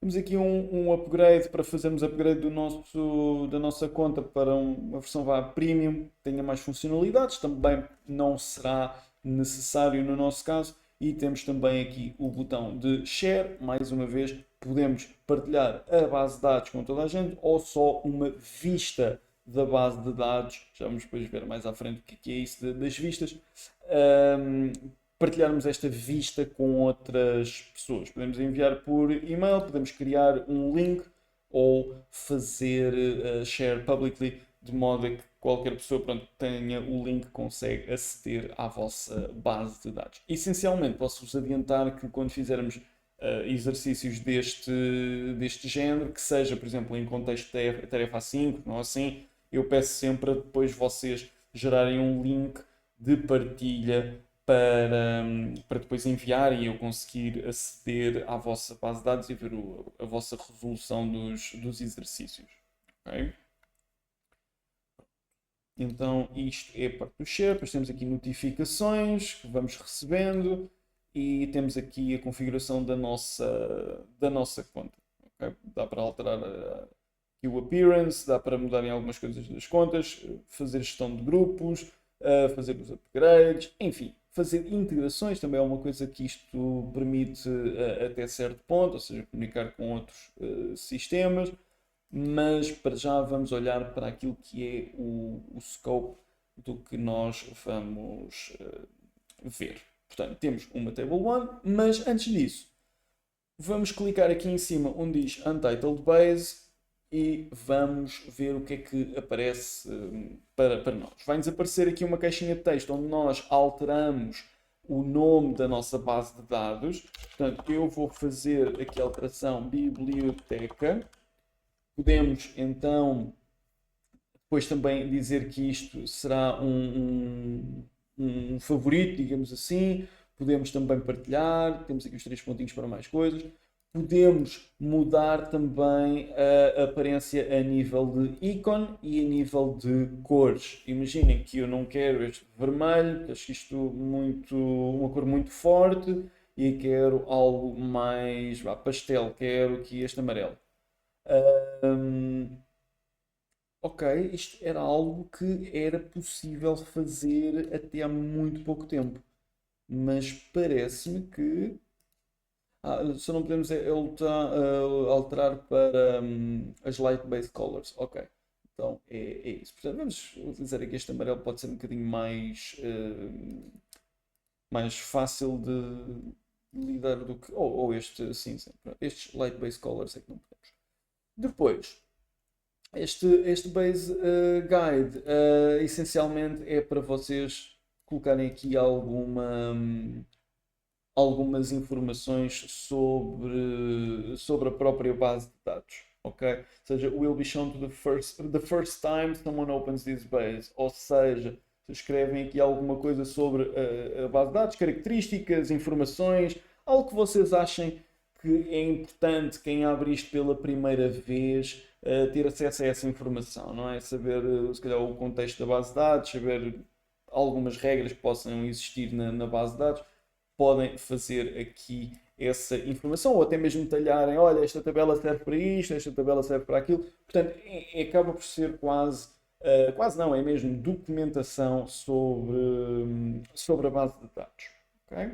temos aqui um upgrade para fazermos upgrade da nossa conta para uma versão premium, que tenha mais funcionalidades, também não será necessário no nosso caso. E temos também aqui o botão de share, mais uma vez, podemos partilhar a base de dados com toda a gente ou só uma vista da base de dados. Já vamos depois ver mais à frente o que é isso das vistas. Partilharmos esta vista com outras pessoas. Podemos enviar por e-mail, podemos criar um link ou fazer share publicly, de modo a que qualquer pessoa, pronto, tenha o link, consegue aceder à vossa base de dados. Essencialmente, posso-vos adiantar que quando fizermos exercícios deste género, que seja, por exemplo, em contexto de tarefa A5, não assim, eu peço sempre a depois vocês gerarem um link de partilha para depois enviarem e eu conseguir aceder à vossa base de dados e ver a vossa resolução dos exercícios. Okay? Então isto é a parte do share, depois temos aqui notificações que vamos recebendo e temos aqui a configuração da nossa conta. Okay? Dá para alterar aqui o appearance, dá para mudar em algumas coisas das contas, fazer gestão de grupos, fazer os upgrades, enfim, fazer integrações também é uma coisa que isto permite até certo ponto, ou seja, comunicar com outros sistemas. Mas para já vamos olhar para aquilo que é o scope do que nós vamos ver. Portanto, temos uma Table 1, mas antes disso, vamos clicar aqui em cima onde diz Untitled Base e vamos ver o que é que aparece para nós. Vai-nos aparecer aqui uma caixinha de texto onde nós alteramos o nome da nossa base de dados. Portanto, eu vou fazer aqui a alteração biblioteca. Podemos então depois também dizer que isto será um favorito, digamos assim. Podemos também partilhar, temos aqui os 3 pontinhos para mais coisas. Podemos mudar também a aparência a nível de ícone e a nível de cores. Imaginem que eu não quero este vermelho, acho isto uma cor muito forte e quero algo mais pastel, quero aqui este amarelo. Ok, isto era algo que era possível fazer até há muito pouco tempo, mas parece-me que só não podemos alterar para as Light Base Colors. Ok, então é isso. Portanto, vamos utilizar aqui este amarelo, pode ser um bocadinho mais fácil de lidar do que. Ou este cinza. Estes Light Base Colors é que não podemos. Depois, este Base Guide essencialmente é para vocês colocarem aqui algumas informações sobre a própria base de dados. Okay? Ou seja, will be shown to the first time someone opens this base. Ou seja, se escrevem aqui alguma coisa sobre a base de dados, características, informações, algo que vocês achem que é importante quem abre isto pela primeira vez ter acesso a essa informação, não é? Saber, se calhar, o contexto da base de dados, saber algumas regras que possam existir na base de dados, podem fazer aqui essa informação, ou até mesmo detalharem, olha, esta tabela serve para isto, esta tabela serve para aquilo. Portanto, acaba por ser quase não, é mesmo documentação sobre a base de dados. Okay?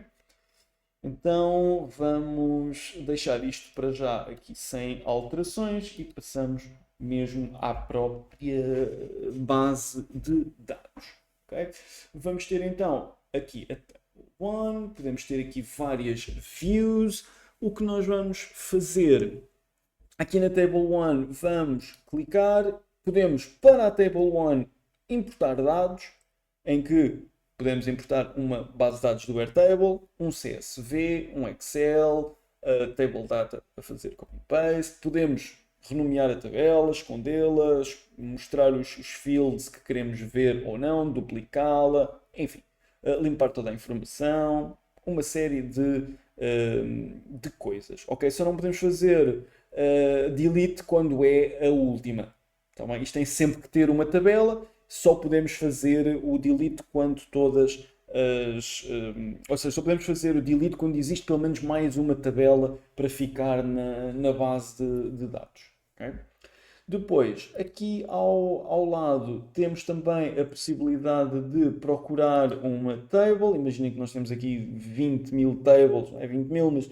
Então vamos deixar isto para já aqui sem alterações e passamos mesmo à própria base de dados. Okay? Vamos ter então aqui a Table 1, podemos ter aqui várias views. O que nós vamos fazer aqui na Table 1, vamos clicar, podemos para a Table 1 importar dados, em que Podemos importar uma base de dados do Airtable, um CSV, um Excel, a Table Data para fazer copy-paste. Podemos renomear a tabela, escondê-las, mostrar os fields que queremos ver ou não, duplicá-la, enfim, limpar toda a informação, uma série de coisas. Ok? Só não podemos fazer delete quando é a última. Tá bem? Isto tem sempre que ter uma tabela. Só podemos fazer o delete quando todas ou seja, só podemos fazer o delete quando existe pelo menos mais uma tabela para ficar na base de dados. Okay? Depois, aqui ao lado, temos também a possibilidade de procurar uma table. Imaginem que nós temos aqui 20 mil tables, não é 20 mil, mas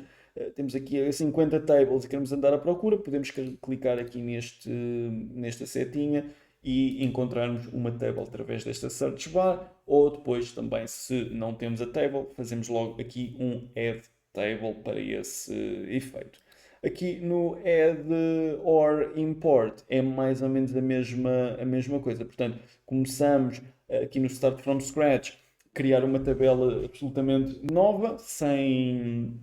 temos aqui 50 tables e queremos andar à procura. Podemos clicar aqui nesta setinha e encontrarmos uma table através desta search bar, ou depois também, se não temos a table, fazemos logo aqui um add table para esse efeito. Aqui no add or import é mais ou menos a mesma coisa. Portanto, começamos aqui no start from scratch, criar uma tabela absolutamente nova, sem,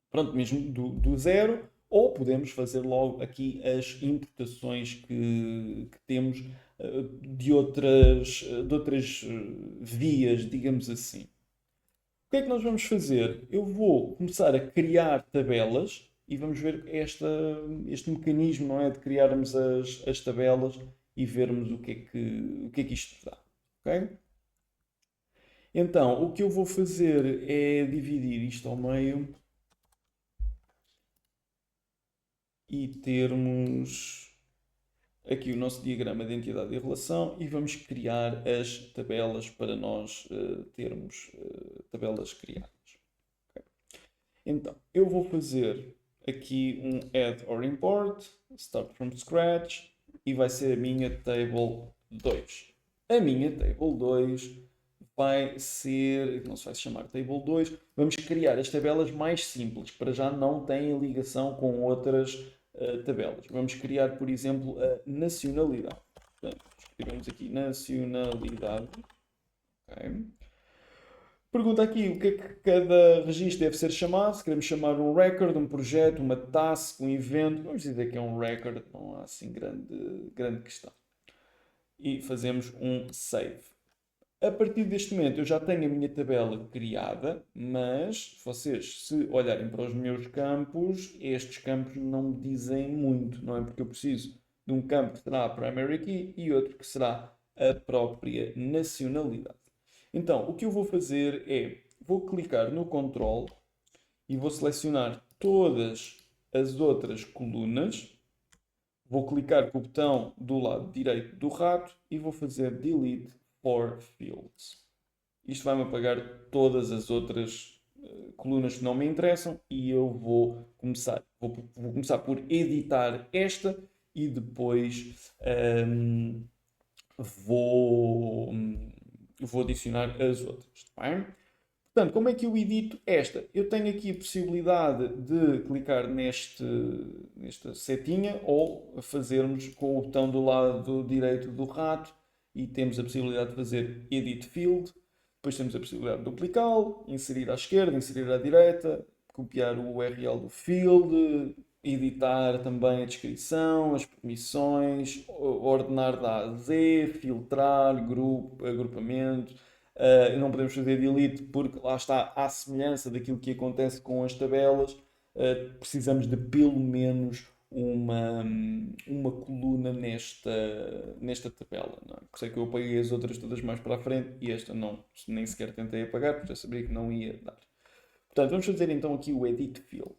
pronto, mesmo do zero. Ou podemos fazer logo aqui as importações que temos de outras vias, digamos assim. O que é que nós vamos fazer? Eu vou começar a criar tabelas e vamos ver este mecanismo, não é, de criarmos as tabelas e vermos o que é que isto dá. Okay? Então, o que eu vou fazer é dividir isto ao meio e termos aqui o nosso diagrama de entidade e relação e vamos criar as tabelas para nós termos tabelas criadas. Okay. Então, eu vou fazer aqui um add or import, start from scratch, e vai ser a minha table 2. A minha table 2 vai ser, não se vai chamar table 2, vamos criar as tabelas mais simples, para já não têm ligação com outras tabelas. Vamos criar, por exemplo, a nacionalidade. Portanto, escrevemos aqui nacionalidade. Okay. Pergunta aqui o que é que cada registro deve ser chamado. Se queremos chamar um record, um projeto, uma task, um evento, vamos dizer que é um record, não há assim grande questão. E fazemos um save. A partir deste momento eu já tenho a minha tabela criada, mas vocês, se olharem para os meus campos, estes campos não me dizem muito, não é? Porque eu preciso de um campo que será a primary key e outro que será a própria nacionalidade. Então, o que eu vou fazer é, vou clicar no control e vou selecionar todas as outras colunas, vou clicar com o botão do lado direito do rato e vou fazer delete for fields. Isto vai-me apagar todas as outras colunas que não me interessam e eu vou começar por editar esta e depois vou adicionar as outras. Tá bem? Portanto, como é que eu edito esta? Eu tenho aqui a possibilidade de clicar nesta setinha ou fazermos com o botão do lado direito do rato e temos a possibilidade de fazer Edit Field. Depois temos a possibilidade de duplicá-lo, inserir à esquerda, inserir à direita, copiar o URL do field, editar também a descrição, as permissões, ordenar da A a Z, filtrar, agrupamento. Não podemos fazer delete porque lá está à semelhança daquilo que acontece com as tabelas. Precisamos de pelo menos uma coluna nesta tabela. Não é? Por isso é que eu apaguei as outras todas mais para a frente e esta não, nem sequer tentei apagar porque já sabia que não ia dar. Portanto, vamos fazer então aqui o Edit Field.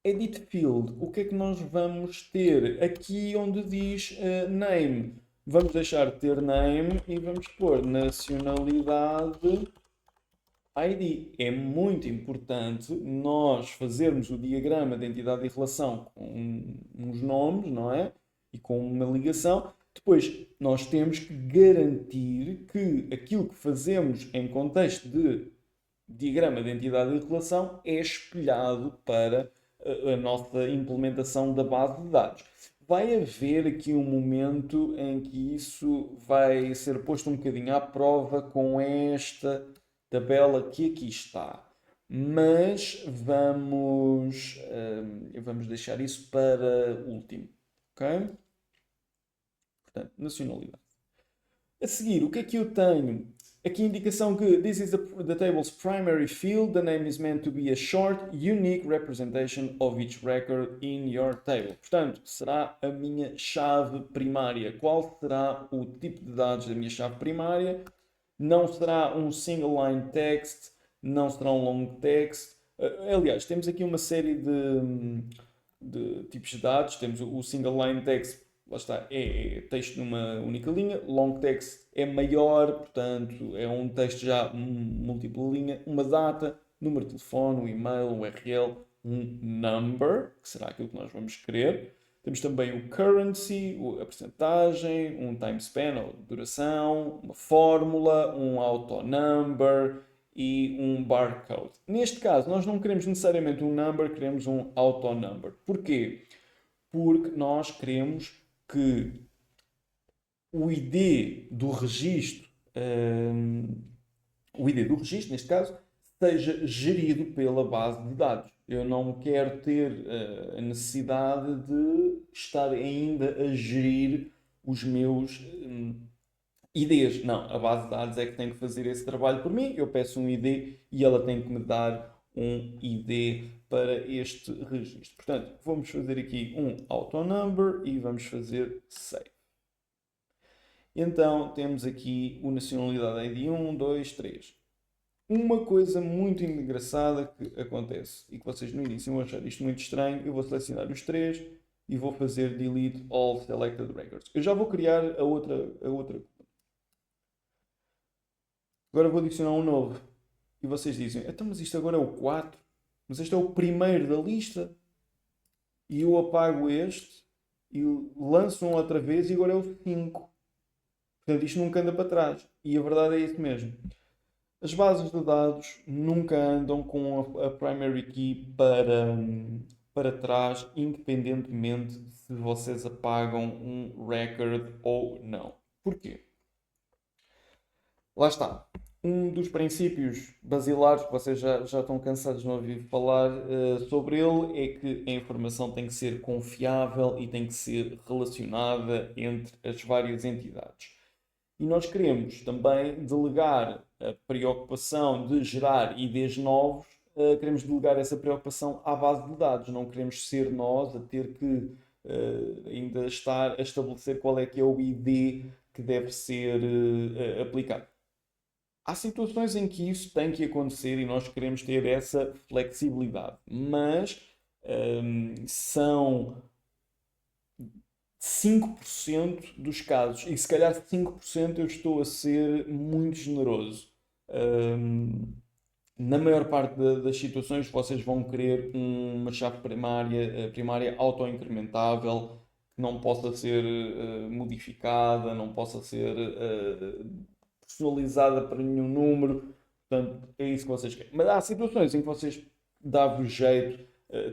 Edit Field, o que é que nós vamos ter? Aqui onde diz Name, vamos deixar de ter Name e vamos pôr Nacionalidade ID. É muito importante nós fazermos o diagrama de entidade e relação com uns nomes, não é? E com uma ligação. Depois, nós temos que garantir que aquilo que fazemos em contexto de diagrama de entidade e relação é espelhado para a nossa implementação da base de dados. vai haver aqui um momento em que isso vai ser posto um bocadinho à prova com esta tabela que aqui está. Mas vamos deixar isso para último, ok? Portanto, nacionalidade. A seguir, o que é que eu tenho? Aqui a indicação que this is the table's primary field. The name is meant to be a short, unique representation of each record in your table. Portanto, será a minha chave primária. Qual será o tipo de dados da minha chave primária? Não será um single line text, não será um long text. Aliás, temos aqui uma série de tipos de dados. Temos o single line text, lá está, é texto numa única linha. Long text é maior, portanto, é um texto já múltipla linha. Uma data, número de telefone, um e-mail, um URL, um number, que será aquilo que nós vamos querer. Temos também o currency, a percentagem, um time span, ou duração, uma fórmula, um auto number e um barcode. Neste caso, nós não queremos necessariamente um number, queremos um auto number. Porquê? Porque nós queremos que o ID do registro, neste caso, seja gerido pela base de dados. Eu não quero ter a necessidade de estar ainda a gerir os meus IDs. Não, a base de dados é que tem que fazer esse trabalho por mim. Eu peço um ID e ela tem que me dar um ID para este registro. Portanto, vamos fazer aqui um auto number e vamos fazer save. Então, temos aqui o nacionalidade ID 1, 2, 3. Uma coisa muito engraçada que acontece e que vocês no início vão achar isto muito estranho, eu vou selecionar os 3 e vou fazer delete all selected records. Eu já vou criar a outra. Agora vou adicionar um novo. E vocês dizem, então mas isto agora é o 4, mas este é o primeiro da lista. E eu apago este e lanço um outra vez e agora é o 5. Portanto, isto nunca anda para trás. E a verdade é isso mesmo. As bases de dados nunca andam com a primary key para trás, independentemente se vocês apagam um record ou não. Porquê? Lá está. Um dos princípios basilares que vocês já estão cansados de ouvir falar sobre ele é que a informação tem que ser confiável e tem que ser relacionada entre as várias entidades. E nós queremos também delegar a preocupação de gerar IDs novos, queremos delegar essa preocupação à base de dados. Não queremos ser nós a ter que ainda estar a estabelecer qual é que é o ID que deve ser aplicado. Há situações em que isso tem que acontecer e nós queremos ter essa flexibilidade, mas são 5% dos casos, e se calhar 5% eu estou a ser muito generoso. Na maior parte das situações vocês vão querer uma chave primária auto-incrementável, que não possa ser modificada, não possa ser personalizada para nenhum número. Portanto, é isso que vocês querem. Mas há situações em que vocês dão-vos jeito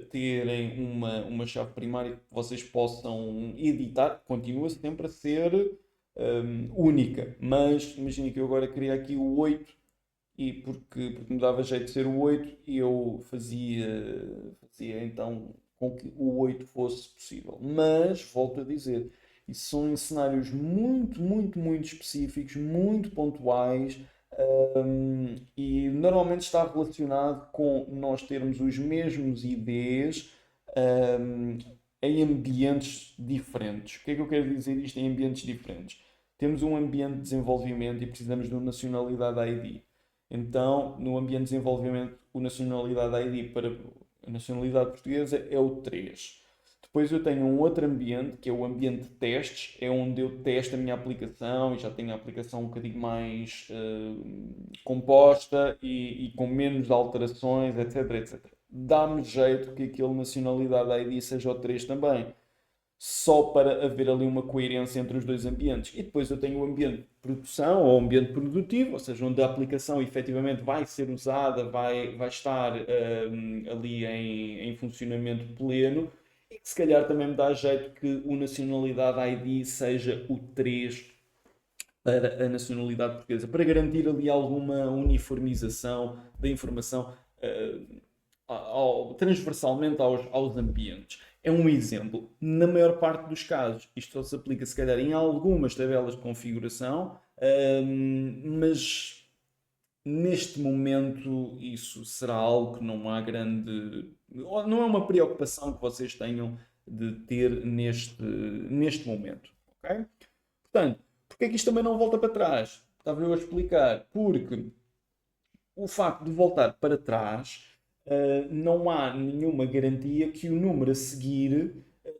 terem uma chave primária que vocês possam editar, continua sempre a ser única, mas imagina que eu agora queria aqui o 8 e porque me dava jeito de ser o 8 e eu fazia então com que o 8 fosse possível. Mas, volto a dizer, isso são em cenários muito, muito, muito específicos, muito pontuais, e normalmente está relacionado com nós termos os mesmos IDs em ambientes diferentes. O que é que eu quero dizer isto em ambientes diferentes? Temos um ambiente de desenvolvimento e precisamos de uma nacionalidade ID. Então, no ambiente de desenvolvimento, o nacionalidade ID para a nacionalidade portuguesa é o 3. Depois eu tenho um outro ambiente, que é o ambiente de testes, é onde eu testo a minha aplicação e já tenho a aplicação um bocadinho mais composta e com menos alterações, etc, etc. Dá-me jeito que aquele nacionalidade ID seja o 3 também, só para haver ali uma coerência entre os dois ambientes. E depois eu tenho o ambiente de produção ou ambiente produtivo, ou seja, onde a aplicação efetivamente vai ser usada, vai estar ali em funcionamento pleno. E que se calhar também me dá jeito que o Nacionalidade ID seja o 3 para a nacionalidade portuguesa, para garantir ali alguma uniformização da informação transversalmente aos ambientes. É um exemplo. Na maior parte dos casos, isto só se aplica se calhar em algumas tabelas de configuração, mas neste momento isso será algo que não há grande... Não é uma preocupação que vocês tenham de ter neste momento. Ok? Portanto, porque é que isto também não volta para trás? Estava eu a explicar. Porque o facto de voltar para trás, não há nenhuma garantia que o número a seguir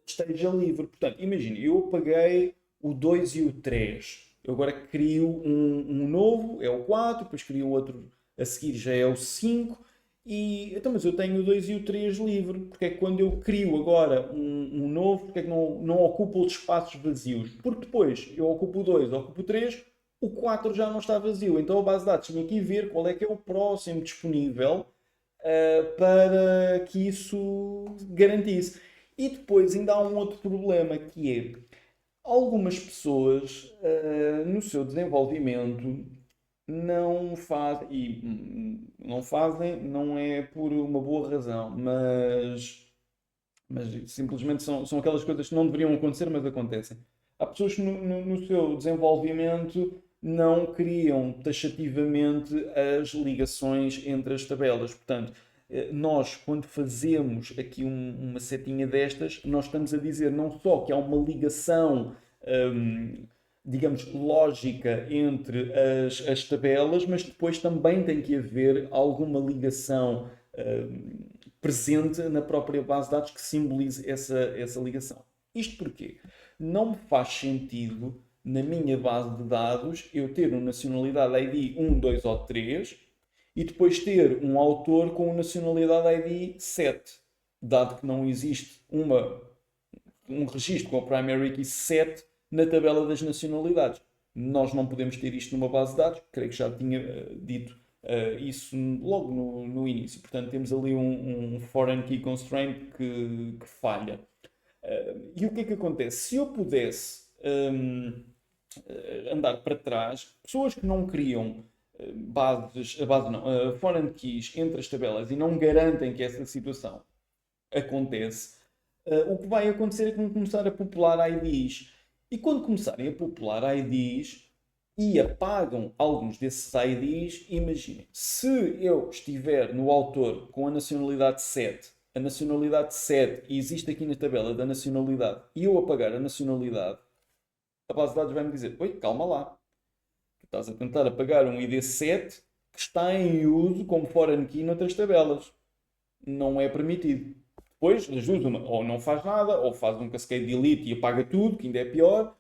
esteja livre. Portanto, imagine, eu apaguei o 2 e o 3. Eu agora crio um novo, é o 4, depois crio outro a seguir, já é o 5. Então, mas eu tenho o 2 e o 3 livre. Porque é que quando eu crio agora um novo, porque é que não ocupa os espaços vazios? Porque depois eu ocupo o 2, ocupo o 3, o 4 já não está vazio. Então a base de dados tinha que ir ver qual é que é o próximo disponível para que isso garantisse. E depois ainda há um outro problema que é algumas pessoas no seu desenvolvimento não fazem, e não fazem, não é por uma boa razão, mas simplesmente são aquelas coisas que não deveriam acontecer, mas acontecem. Há pessoas que no seu desenvolvimento não criam taxativamente as ligações entre as tabelas. Portanto, nós, quando fazemos aqui uma setinha destas, nós estamos a dizer não só que há uma ligação, digamos, lógica entre as tabelas, mas depois também tem que haver alguma ligação presente na própria base de dados que simbolize essa ligação. Isto porquê? Não me faz sentido, na minha base de dados, eu ter um nacionalidade ID 1, 2 ou 3 e depois ter um autor com nacionalidade ID 7, dado que não existe um registro com a primary key 7 na tabela das nacionalidades. Nós não podemos ter isto numa base de dados, creio que já tinha dito isso logo no início. Portanto, temos ali um foreign key constraint que falha. E o que é que acontece? Se eu pudesse andar para trás, pessoas que não criam foreign keys entre as tabelas e não garantem que essa situação acontece, o que vai acontecer é que vão começar a popular IDs. E quando começarem a popular IDs e apagam alguns desses IDs, imaginem, se eu estiver no autor com a nacionalidade 7, a nacionalidade 7 existe aqui na tabela da nacionalidade e eu apagar a nacionalidade, a base de dados vai-me dizer, oi, calma lá, estás a tentar apagar um ID 7 que está em uso como foreign key noutras tabelas. Não é permitido. Depois, das duas, ou não faz nada, ou faz um cascade delete e apaga tudo, que ainda é pior.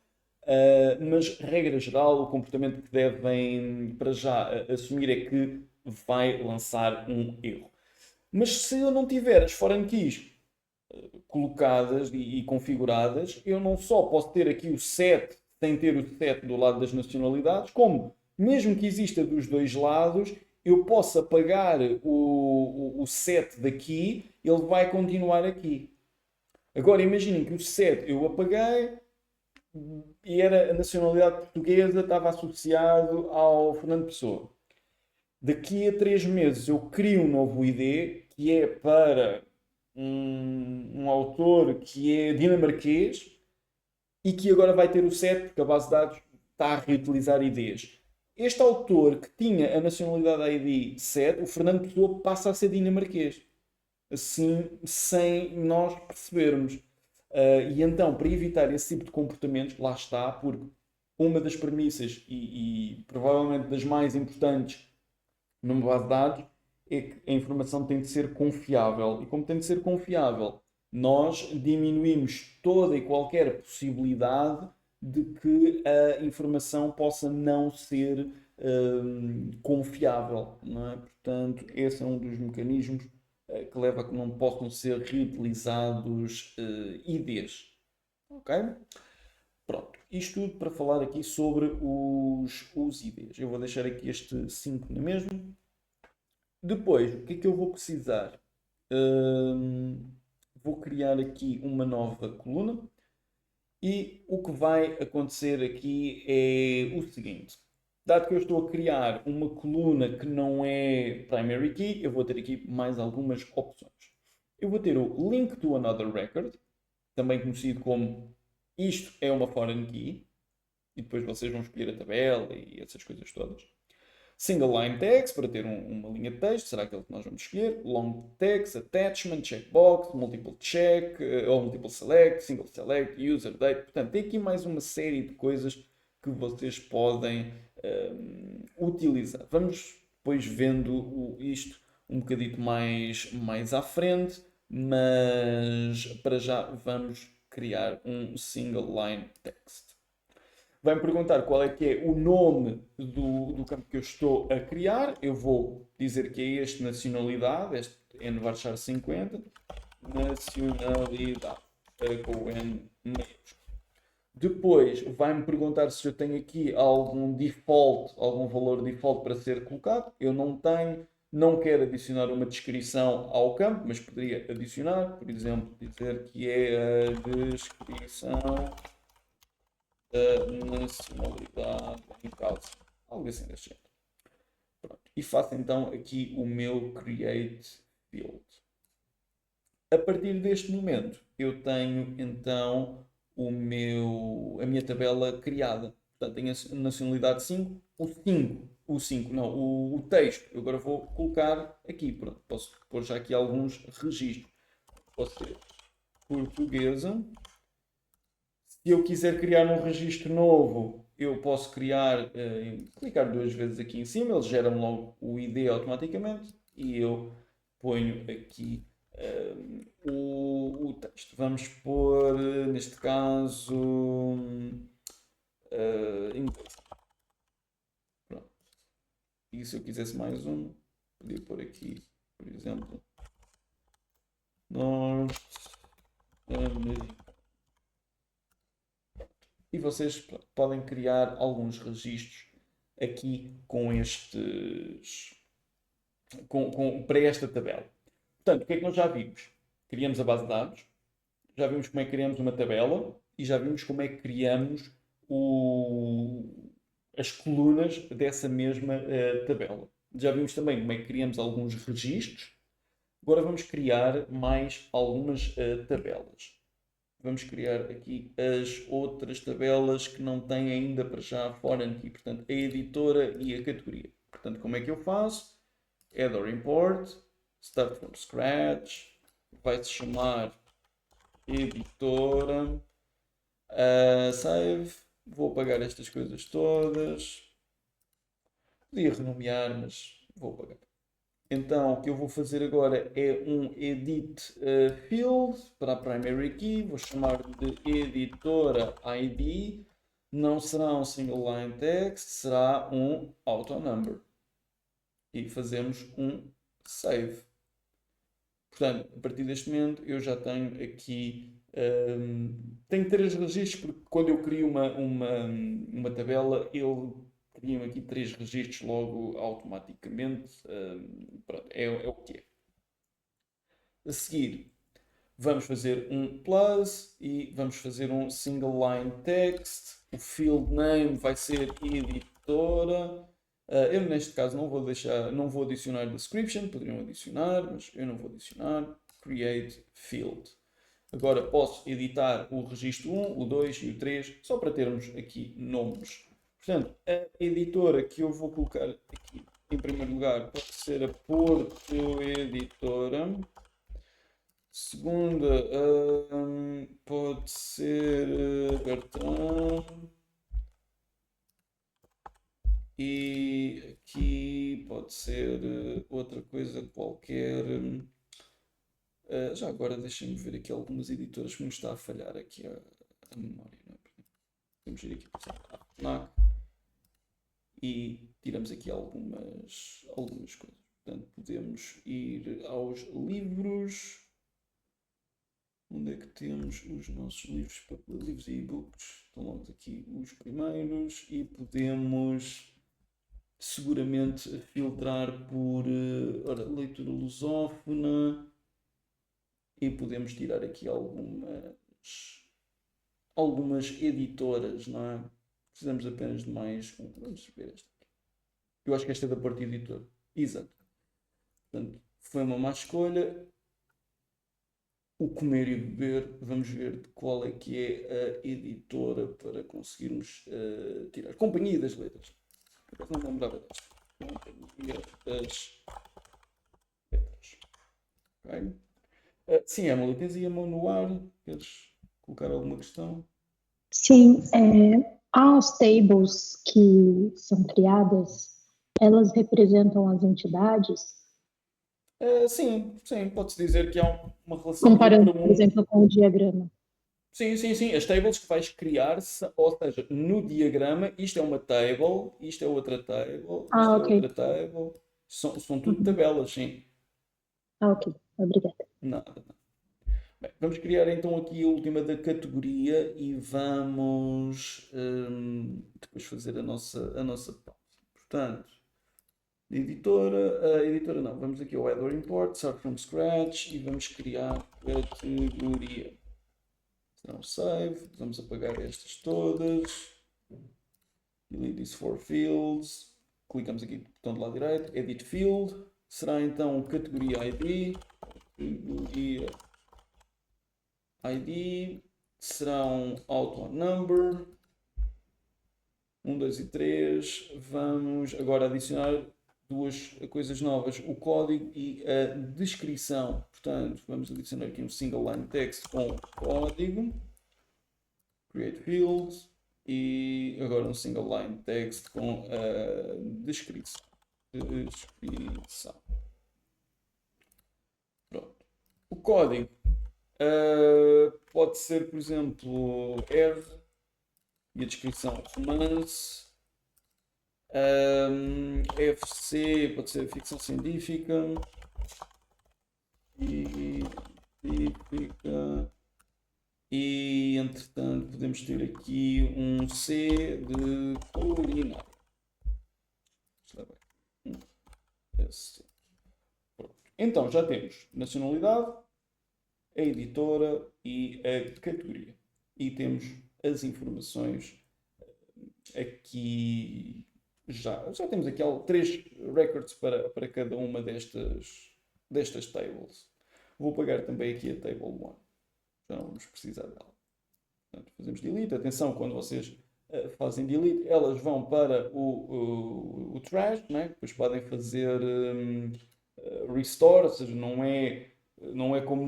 Mas, regra geral, o comportamento que devem, para já, assumir é que vai lançar um erro. Mas se eu não tiver as foreign keys colocadas e configuradas, eu não só posso ter aqui o 7 sem ter o 7 do lado das nacionalidades, como, mesmo que exista dos dois lados, eu posso apagar o 7 daqui, ele vai continuar aqui. Agora imaginem que o 7 eu apaguei e era a nacionalidade portuguesa, estava associado ao Fernando Pessoa. Daqui a 3 meses eu crio um novo ID que é para um autor que é dinamarquês e que agora vai ter o 7 porque a base de dados está a reutilizar IDs. Este autor que tinha a nacionalidade ID 7, o Fernando Pessoa, passa a ser dinamarquês. Assim, sem nós percebermos. E então, para evitar esse tipo de comportamentos, lá está, porque uma das premissas e provavelmente das mais importantes numa base de dados é que a informação tem de ser confiável. E como tem de ser confiável, nós diminuímos toda e qualquer possibilidade de que a informação possa não ser confiável, não é? Portanto, esse é um dos mecanismos que leva a que não possam ser reutilizados IDs. Ok? Pronto. Isto tudo para falar aqui sobre os IDs. Eu vou deixar aqui este 5 na mesma. Depois, o que é que eu vou precisar? vou criar aqui uma nova coluna e o que vai acontecer aqui é o seguinte. Dado que eu estou a criar uma coluna que não é primary key, eu vou ter aqui mais algumas opções. Eu vou ter o link to another record, também conhecido como isto é uma foreign key, e depois vocês vão escolher a tabela e essas coisas todas. Single line text, para ter uma linha de texto, será aquele que nós vamos escolher. Long text, attachment, checkbox, multiple check, ou multiple select, single select, user date. Portanto, tem aqui mais uma série de coisas que vocês podem utilizar. Vamos depois vendo isto um bocadito mais à frente, mas para já vamos criar um single line text. Vai-me perguntar qual é que é o nome do campo que eu estou a criar. Eu vou dizer que é este, nacionalidade, este nvarchar 50, nacionalidade, com o N maiúsculo. Depois vai-me perguntar se eu tenho aqui algum default, algum valor default para ser colocado. Eu não tenho, não quero adicionar uma descrição ao campo, mas poderia adicionar, por exemplo, dizer que é a descrição da nacionalidade em causa. Algo assim deste jeito. Pronto. E faço então aqui o meu create field. A partir deste momento eu tenho então a minha tabela criada. Portanto, tenho a nacionalidade 5, o 5, não, o texto. Eu agora vou colocar aqui. Pronto, posso pôr já aqui alguns registros. Posso ter portuguesa. Se eu quiser criar um registro novo, eu posso criar, clicar 2 vezes aqui em cima, ele gera-me logo o ID automaticamente e eu ponho aqui o texto. Vamos pôr, neste caso, inglês. Pronto. E se eu quisesse mais um, podia pôr aqui, por exemplo, Norte Americano. E vocês podem criar alguns registros aqui com estes, para esta tabela. Portanto, o que é que nós já vimos? Criamos a base de dados, já vimos como é que criamos uma tabela e já vimos como é que criamos as colunas dessa mesma tabela. Já vimos também como é que criamos alguns registros. Agora vamos criar mais algumas tabelas. Vamos criar aqui as outras tabelas que não têm ainda para já foreign key. Portanto, a editora e a categoria. Portanto, como é que eu faço? Add or import, start from scratch, vai-se chamar editora, save, vou apagar estas coisas todas, podia renomear, mas vou apagar. Então, o que eu vou fazer agora é um edit field para a primary key, vou chamar de editora ID, não será um single line text, será um auto number. E fazemos um save. Portanto, a partir deste momento eu já tenho aqui, tenho 3 registros, porque quando eu crio uma tabela, ele cria aqui 3 registros logo automaticamente. Pronto, é o que é. A seguir, vamos fazer um plus e vamos fazer um single line text. O field name vai ser editora. Eu neste caso não vou adicionar description, poderiam adicionar, mas eu não vou adicionar. Create field. Agora posso editar o registro 1, o 2 e o 3, só para termos aqui nomes. Portanto, a editora que eu vou colocar aqui em primeiro lugar pode ser a Porto Editora. Segunda pode ser Bertrand. E aqui pode ser outra coisa qualquer. Já agora deixem-me ver aqui algumas editoras que me está a falhar aqui a memória. Não é? Podemos ir aqui para a FNAC e tiramos aqui algumas coisas. Portanto, podemos ir aos livros. Onde é que temos os nossos livros, livros e e-books? Estão logo aqui os primeiros e podemos seguramente filtrar por leitura lusófona e podemos tirar aqui algumas editoras, não é? Precisamos apenas de mais um. Vamos ver esta aqui. Eu acho que esta é da Porta Editora. Exato. Portanto, foi uma má escolha. O Comer e Beber, vamos ver de qual é que é a editora para conseguirmos tirar. Companhia das Letras. Não me lembrava desta. Companhia das Letras. Ok? Sim, Emily, tens aí a mão no ar. Queres colocar alguma questão? Sim, as tables que são criadas, elas representam as entidades, Sim, sim, pode-se dizer que há uma relação um comparando, para por um. exemplo, com o diagrama. Sim, sim, sim. As tables que vais criar, ou seja, no diagrama, isto é uma table, isto é outra table, isto Ah, é ok. outra table. São tudo Uhum. tabelas, sim. Ah, ok. Obrigada. Nada, nada. Bem, vamos criar então aqui a última da categoria e vamos depois fazer a nossa pausa. Portanto, a editora não, vamos aqui ao Add or Import, Start from Scratch e vamos criar categoria. Será um save, vamos apagar estas todas, delete these four fields, clicamos aqui no botão do lado direito, Edit Field, será então categoria ID, categoria ID, será um auto number, 1, 2 e 3. Vamos agora adicionar duas coisas novas, o código e a descrição. Portanto, vamos adicionar aqui um single line text com código, create fields e agora um single line text com a descrição. Pronto. O código pode ser, por exemplo, add e a descrição romance. FC pode ser ficção científica. E entretanto podemos ter aqui um C de culinária. Está bem. Então já temos nacionalidade, a editora e a categoria. E temos as informações aqui. Já temos aqui 3 records para cada uma destas tables. Vou apagar também aqui a table 1. Já não vamos precisar dela. Portanto, fazemos delete. Atenção, quando vocês fazem delete, elas vão para o trash, né? Depois podem fazer restore, ou seja, não é como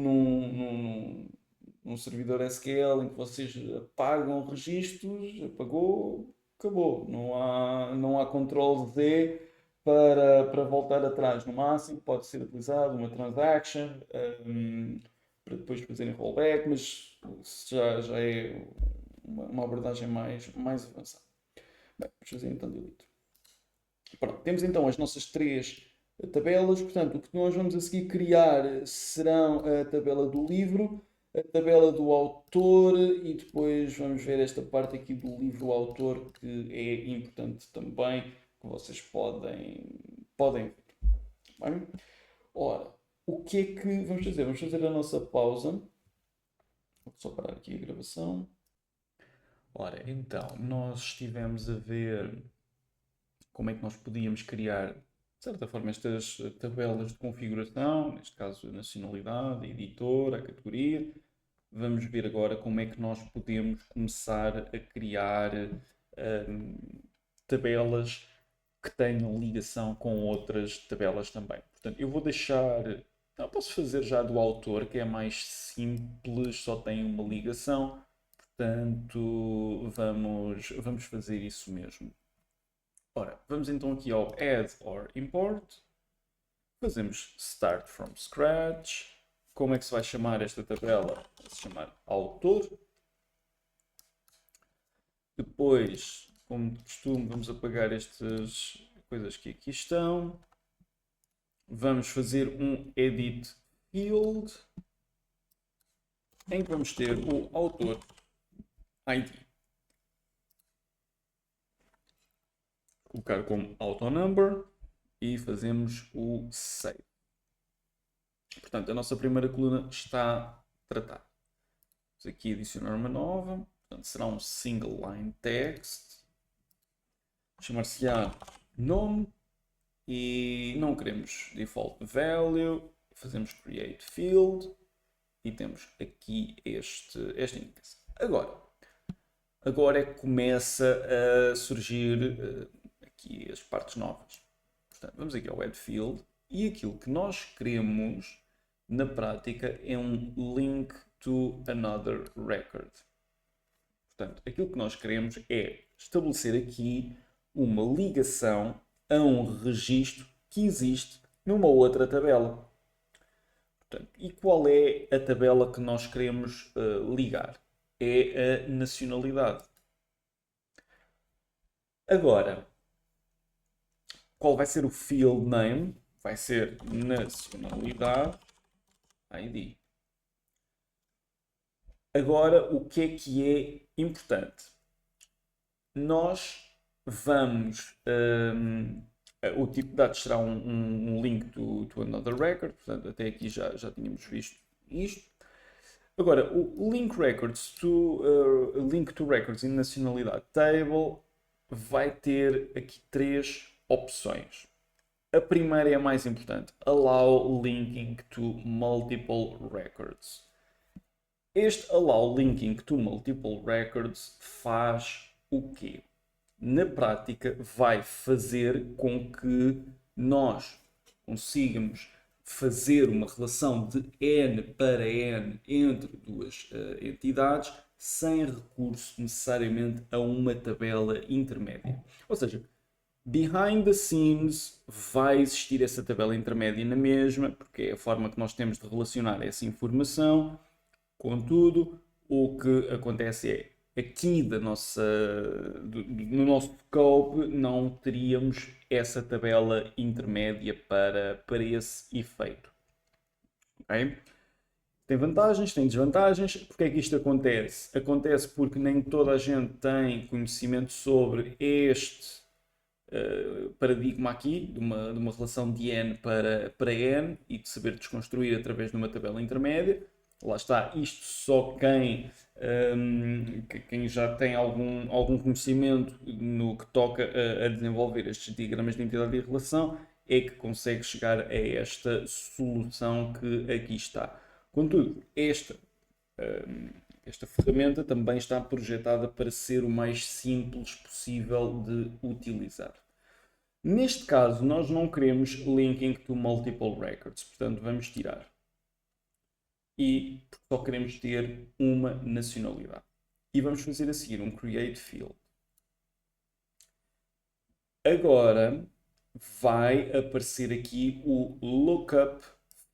num servidor SQL em que vocês apagam registros, apagou, acabou. Não há Ctrl Z para voltar atrás. No máximo pode ser utilizado uma transaction para depois fazerem rollback, mas já é uma abordagem mais avançada. Bem, vamos fazer então delete. Pronto, temos então as nossas 3 tabelas. Portanto, o que nós vamos a seguir criar serão a tabela do livro, a tabela do autor e depois vamos ver esta parte aqui do livro-autor que é importante também, que vocês podem ver. Bem? Ora, o que é que vamos fazer? Vamos fazer a nossa pausa. Vou só parar aqui a gravação. Ora, então, nós estivemos a ver como é que nós podíamos criar, de certa forma, estas tabelas de configuração, neste caso a nacionalidade, a editora, a categoria. Vamos ver agora como é que nós podemos começar a criar tabelas que tenham ligação com outras tabelas também. Portanto, eu vou deixar... Não, posso fazer já do autor, que é mais simples, só tem uma ligação. Portanto, vamos fazer isso mesmo. Ora, vamos então aqui ao Add or Import. Fazemos Start from Scratch. Como é que se vai chamar esta tabela? Vai se chamar Autor. Depois, como de costume, vamos apagar estas coisas que aqui estão. Vamos fazer um Edit Field, em que vamos ter o autor ID. Colocar como auto number e fazemos o save. Portanto, a nossa primeira coluna está tratada. Vamos aqui adicionar uma nova. Portanto, será um single line text. Chamar-se-á nome. E não queremos default value. Fazemos create field. E temos aqui esta indicação. Agora é que começa a surgir aqui as partes novas. Portanto, vamos aqui ao add field. E aquilo que nós queremos na prática é um link to another record. Portanto, aquilo que nós queremos é estabelecer aqui uma ligação a um registro que existe numa outra tabela. Portanto, e qual é a tabela que nós queremos ligar? É a nacionalidade. Agora, qual vai ser o field name? Vai ser nacionalidade ID. Agora, o que é importante? Nós vamos... o tipo de dados será um link to another record. Portanto, até aqui já tínhamos visto isto. Agora, o link to records in nacionalidade table vai ter aqui 3 opções. A primeira é a mais importante. Allow linking to multiple records. Este allow linking to multiple records faz o quê? Na prática, vai fazer com que nós consigamos fazer uma relação de N para N entre duas entidades sem recurso necessariamente a uma tabela intermédia. Ou seja, behind the scenes vai existir essa tabela intermédia na mesma, porque é a forma que nós temos de relacionar essa informação. Contudo, o que acontece é, aqui no nosso scope não teríamos essa tabela intermédia para esse efeito. Okay? Tem vantagens, tem desvantagens. Porque é que isto acontece? Acontece porque nem toda a gente tem conhecimento sobre este paradigma aqui, de uma relação de N para N e de saber desconstruir através de uma tabela intermédia. Lá está, isto só quem já tem algum conhecimento no que toca a desenvolver estes diagramas de entidade e relação é que consegue chegar a esta solução que aqui está. Contudo, esta ferramenta também está projetada para ser o mais simples possível de utilizar. Neste caso, nós não queremos linking to multiple records, portanto vamos tirar. E só queremos ter uma nacionalidade. E vamos fazer a seguir um create field. Agora vai aparecer aqui o lookup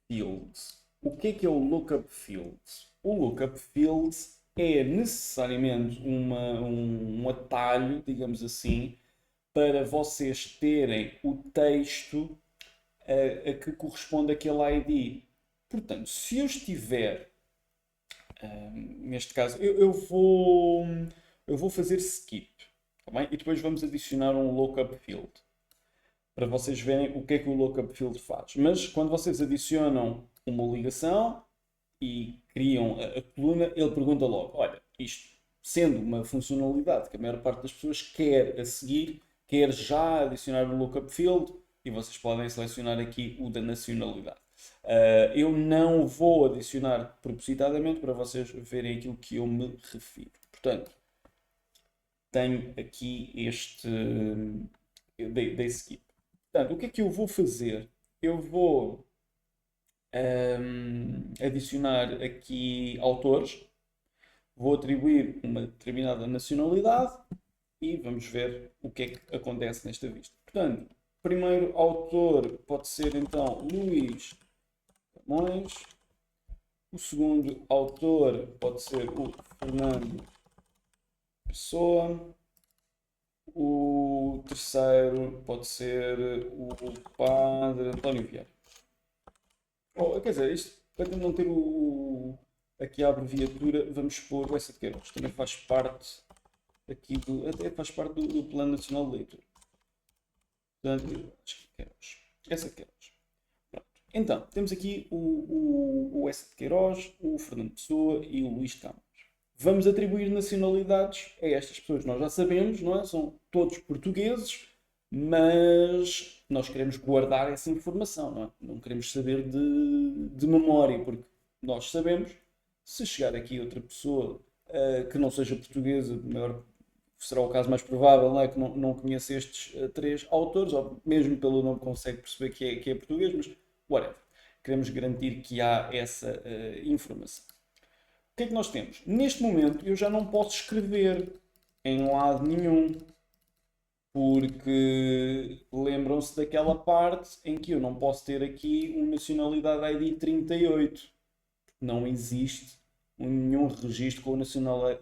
fields. O que é o lookup fields? O lookup fields é necessariamente um atalho, digamos assim, para vocês terem o texto a que corresponde àquele ID. Portanto, se eu estiver, neste caso, eu vou fazer skip, tá bem? E depois vamos adicionar um lookup field, para vocês verem o que é que o lookup field faz. Mas quando vocês adicionam uma ligação e criam a coluna, ele pergunta logo, olha, isto sendo uma funcionalidade que a maior parte das pessoas quer a seguir, quer já adicionar o lookup field, e vocês podem selecionar aqui o da nacionalidade. Eu não vou adicionar propositadamente para vocês verem aquilo que eu me refiro. Portanto, tenho aqui este dei skip. Portanto, o que é que eu vou fazer? Eu vou adicionar aqui autores, vou atribuir uma determinada nacionalidade e vamos ver o que é que acontece nesta vista. Portanto, primeiro autor pode ser então Luís Camões. O segundo autor pode ser o Fernando Pessoa. O terceiro pode ser o Padre António Vieira. Quer dizer, isto para não ter aqui a abreviatura, vamos pôr o Essa de Queiroz. Também faz parte aqui até faz parte do Plano Nacional de Leitura. Portanto, acho que Queiroz. Essa de Queiroz. Pronto. Então, temos aqui o Essa de Queiroz, o Fernando Pessoa e o Luís Camões. Vamos atribuir nacionalidades a estas pessoas. Nós já sabemos, não é? São todos portugueses, mas nós queremos guardar essa informação, não é? Não queremos saber de memória, porque nós sabemos, se chegar aqui outra pessoa que não seja portuguesa, maior, será o caso mais provável, não é? Que não conheça estes três autores, ou mesmo pelo nome consegue perceber que é português, mas whatever. Queremos garantir que há essa informação. O que é que nós temos? Neste momento eu já não posso escrever em lado nenhum, porque lembram-se daquela parte em que eu não posso ter aqui um Nacionalidade ID 38. Não existe nenhum registro com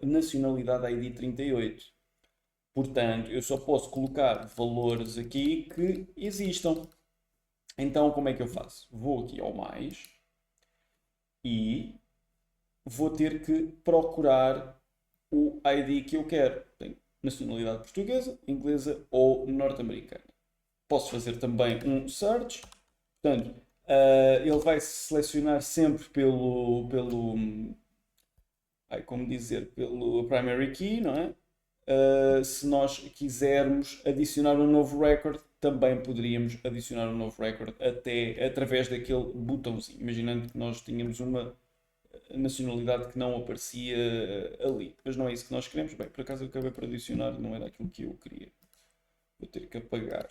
Nacionalidade ID 38. Portanto, eu só posso colocar valores aqui que existam. Então, como é que eu faço? Vou aqui ao mais e vou ter que procurar o ID que eu quero. Tenho nacionalidade portuguesa, inglesa ou norte-americana. Posso fazer também um search. Portanto, ele vai selecionar sempre pelo primary key, não é? Se nós quisermos adicionar um novo record, também poderíamos adicionar um novo record até através daquele botãozinho. Imaginando que nós tínhamos uma nacionalidade que não aparecia ali. Mas não é isso que nós queremos. Bem, por acaso eu acabei por adicionar, não era aquilo que eu queria. Vou ter que apagar.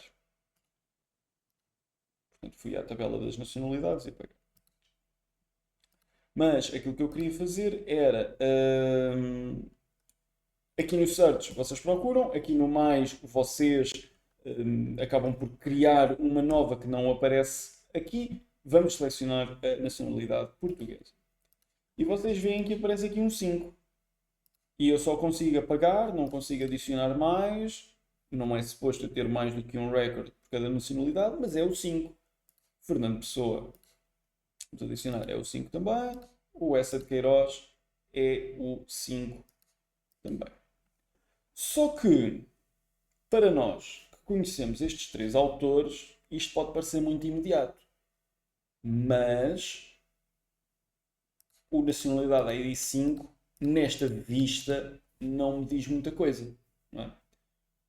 Portanto, fui à tabela das nacionalidades e apaguei. Mas aquilo que eu queria fazer era... aqui no search vocês procuram, aqui no mais vocês acabam por criar uma nova que não aparece aqui. Vamos selecionar a nacionalidade portuguesa. E vocês veem que aparece aqui um 5. E eu só consigo apagar, não consigo adicionar mais. Não é suposto eu ter mais do que um record por cada nacionalidade, mas é o 5. Fernando Pessoa, vamos adicionar, é o 5 também. O Essa de Queiroz é o 5 também. Só que, para nós que conhecemos estes três autores, isto pode parecer muito imediato. Mas o Nacionalidade ID 5, nesta vista, não me diz muita coisa. Não é?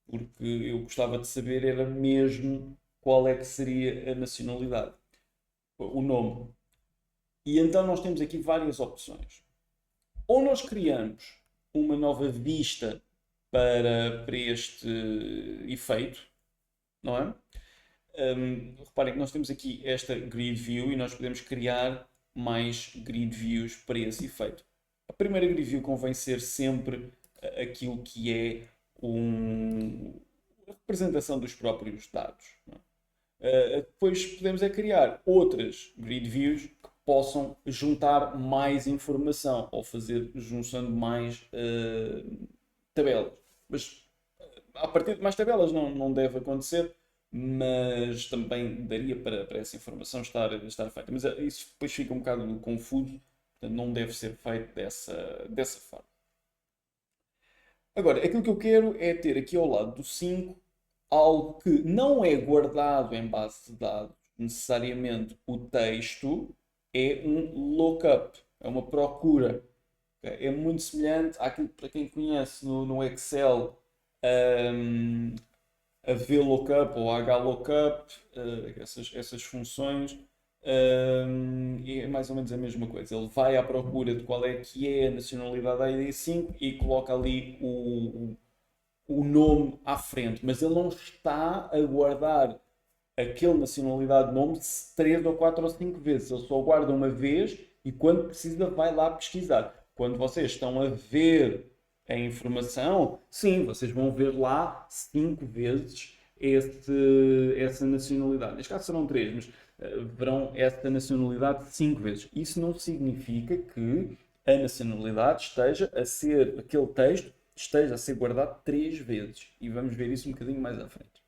Porque eu gostava de saber era mesmo qual é que seria a nacionalidade, o nome. E então nós temos aqui várias opções. Ou nós criamos uma nova vista para este efeito, não é? Reparem que nós temos aqui esta grid view e nós podemos criar mais grid views para esse efeito. A primeira grid view convém ser sempre aquilo que é a representação dos próprios dados. Não é? Depois podemos criar outras grid views que possam juntar mais informação ou fazer junção de mais tabelas. Mas a partir de mais tabelas não deve acontecer, mas também daria para essa informação estar feita. Mas isso depois fica um bocado confuso, portanto não deve ser feito dessa forma. Agora, aquilo que eu quero é ter aqui ao lado do 5 algo que não é guardado em base de dados, necessariamente o texto, é um lookup, é uma procura. É muito semelhante àquilo para quem conhece no Excel a VLOOKUP ou a HLOOKUP, essas funções, é mais ou menos a mesma coisa. Ele vai à procura de qual é que é a nacionalidade ID5 e coloca ali o nome à frente, mas ele não está a guardar aquele nacionalidade nome 3 ou 4 ou 5 vezes. Ele só guarda uma vez e quando precisa vai lá pesquisar. Quando vocês estão a ver a informação, sim, vocês vão ver lá 5 vezes essa nacionalidade. Neste caso serão 3, mas verão essa nacionalidade 5 vezes. Isso não significa que a nacionalidade aquele texto esteja a ser guardado 3 vezes. E vamos ver isso um bocadinho mais à frente.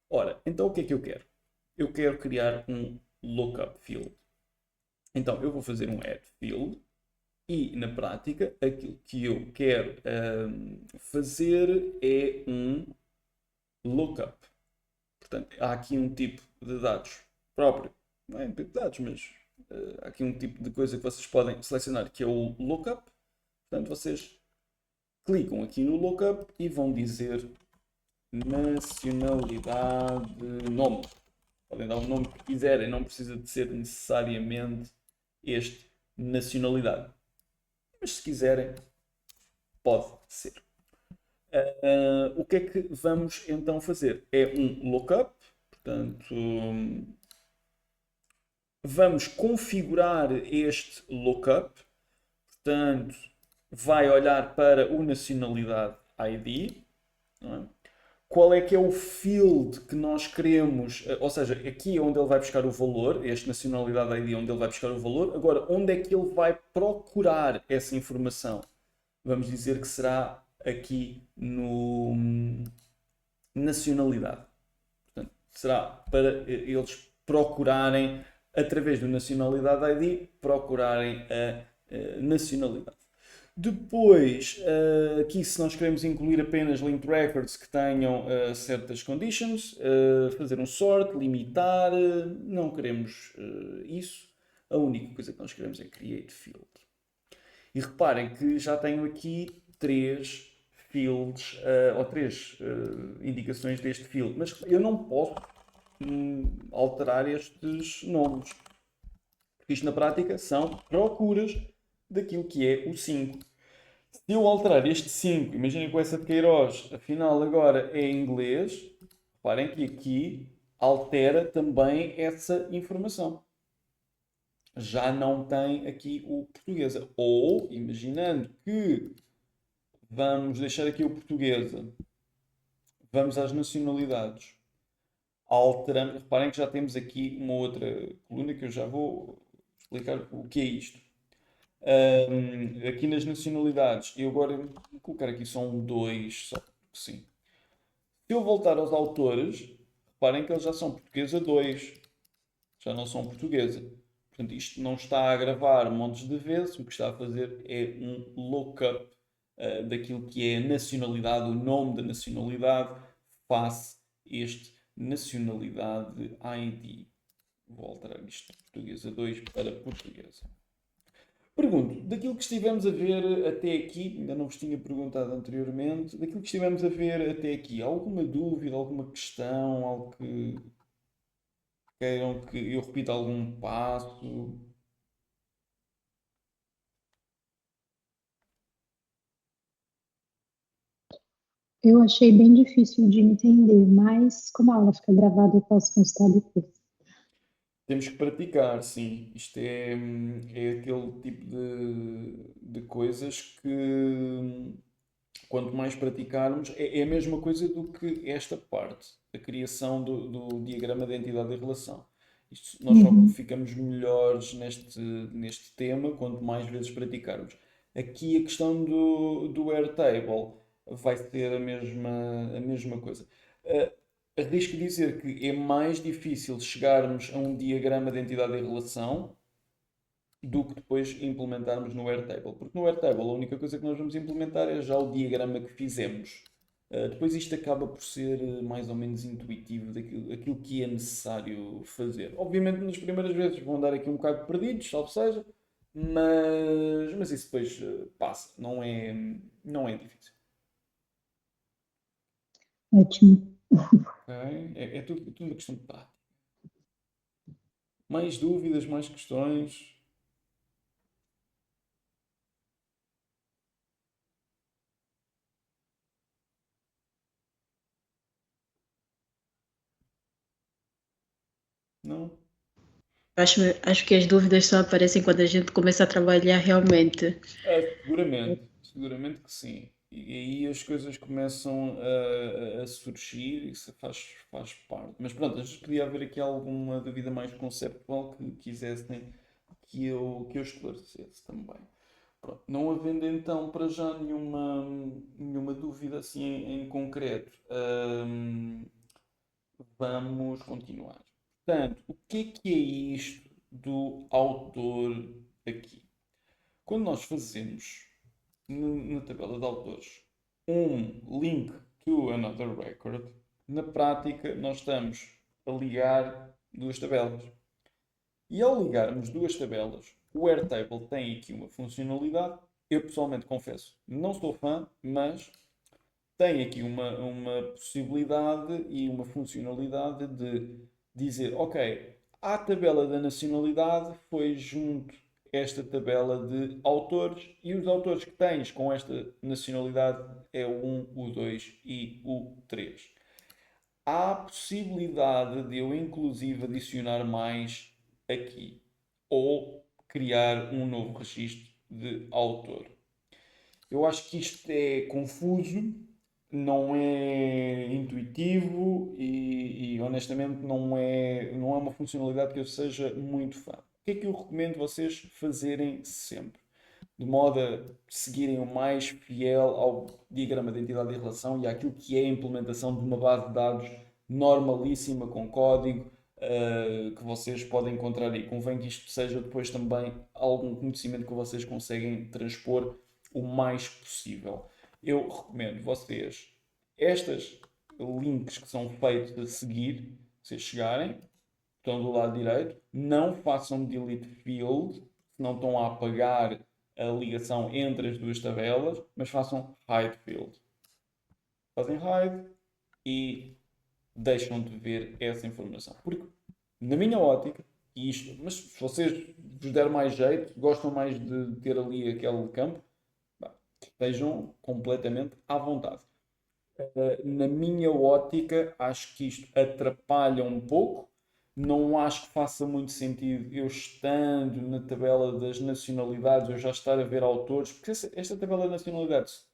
Ora, então o que é que eu quero? Eu quero criar um lookup field. Então eu vou fazer um add field. E, na prática, aquilo que eu quero fazer é um lookup. Portanto, há aqui um tipo de dados próprio não é MP de dados, mas há aqui um tipo de coisa que vocês podem selecionar, que é o lookup. Portanto, vocês clicam aqui no lookup e vão dizer nacionalidade, nome. Podem dar o nome que quiserem, não precisa de ser necessariamente este nacionalidade. Mas se quiserem, pode ser. O que é que vamos então fazer? É um lookup, portanto, vamos configurar este lookup, portanto, vai olhar para o nacionalidade ID, não é? Qual é que é o field que nós queremos, ou seja, aqui é onde ele vai buscar o valor, este nacionalidade ID é onde ele vai buscar o valor. Agora, onde é que ele vai procurar essa informação? Vamos dizer que será aqui no nacionalidade. Portanto, será para eles procurarem, através do nacionalidade ID, procurarem a nacionalidade. Depois, aqui se nós queremos incluir apenas linked records que tenham certas conditions, fazer um sort, limitar, não queremos isso. A única coisa que nós queremos é create field. E reparem que já tenho aqui 3 fields, ou 3 indicações deste field, mas eu não posso alterar estes nomes. Porque isto na prática são procuras daquilo que é o 5. Se eu alterar este 5, imaginem que o essa de Queiroz, afinal agora é em inglês, reparem que aqui altera também essa informação. Já não tem aqui o portuguesa. Ou, imaginando que vamos deixar aqui o portuguesa, vamos às nacionalidades, alteramos, reparem que já temos aqui uma outra coluna que eu já vou explicar o que é isto. Aqui nas nacionalidades, eu agora vou colocar aqui só um 2, só porque sim. Se eu voltar aos autores, reparem que eles já são portuguesa 2, já não são portuguesa. Portanto, isto não está a gravar montes de vezes, o que está a fazer é um lookup daquilo que é a nacionalidade, o nome da nacionalidade, face este nacionalidade ID. Vou alterar isto de portuguesa 2 para portuguesa. Pergunto, daquilo que estivemos a ver até aqui, ainda não vos tinha perguntado anteriormente, daquilo que estivemos a ver até aqui, alguma dúvida, alguma questão, algo que queiram que eu repita algum passo? Eu achei bem difícil de entender, mas como a aula fica gravada, eu posso consultar depois. Temos que praticar, sim. Isto é aquele tipo de coisas que quanto mais praticarmos, é a mesma coisa do que esta parte, a criação do diagrama de entidade e relação. Nós só ficamos melhores neste tema quanto mais vezes praticarmos. Aqui a questão do Airtable vai ser a mesma coisa. Arrisco dizer que é mais difícil chegarmos a um diagrama de entidade e relação do que depois implementarmos no Airtable. Porque no Airtable a única coisa que nós vamos implementar é já o diagrama que fizemos. Depois isto acaba por ser mais ou menos intuitivo daquilo que é necessário fazer. Obviamente nas primeiras vezes vão andar aqui um bocado perdidos, salvo seja, mas isso depois passa, não é difícil. Ótimo. Ok? É tudo uma questão de prática. Mais dúvidas, mais questões? Não? Acho que as dúvidas só aparecem quando a gente começa a trabalhar realmente. Seguramente que sim. E aí as coisas começam a surgir, isso faz parte. Mas pronto, às vezes podia haver aqui alguma dúvida mais conceptual que quisessem que eu esclarecesse também. Pronto, não havendo então para já nenhuma dúvida assim em concreto, vamos continuar. Portanto, o que é isto do autor aqui? Quando nós fazemos na tabela de autores um link to another record, na prática nós estamos a ligar duas tabelas. E ao ligarmos duas tabelas, o Airtable tem aqui uma funcionalidade. Eu pessoalmente confesso, não sou fã, mas tem aqui uma possibilidade e uma funcionalidade de dizer, ok, à tabela da nacionalidade foi junto esta tabela de autores e os autores que tens com esta nacionalidade é o 1, o 2 e o 3. Há a possibilidade de eu inclusive adicionar mais aqui ou criar um novo registro de autor. Eu acho que isto é confuso, não é intuitivo e honestamente não é uma funcionalidade que eu seja muito fã. O que é que eu recomendo vocês fazerem sempre? De modo a seguirem o mais fiel ao diagrama de entidade e relação e àquilo que é a implementação de uma base de dados normalíssima, com código, que vocês podem encontrar aí. Convém que isto seja depois também algum conhecimento que vocês conseguem transpor o mais possível. Eu recomendo vocês estas links que são feitos a seguir, vocês chegarem, estão do lado direito, não façam delete field, se não estão a apagar a ligação entre as duas tabelas, mas façam hide field. Fazem hide e deixam de ver essa informação. Porque, na minha ótica, mas se vocês vos der mais jeito, gostam mais de ter ali aquele campo, estejam completamente à vontade. Na minha ótica, acho que isto atrapalha um pouco. Não acho que faça muito sentido eu estando na tabela das nacionalidades, eu já estar a ver autores, porque esta tabela de nacionalidades,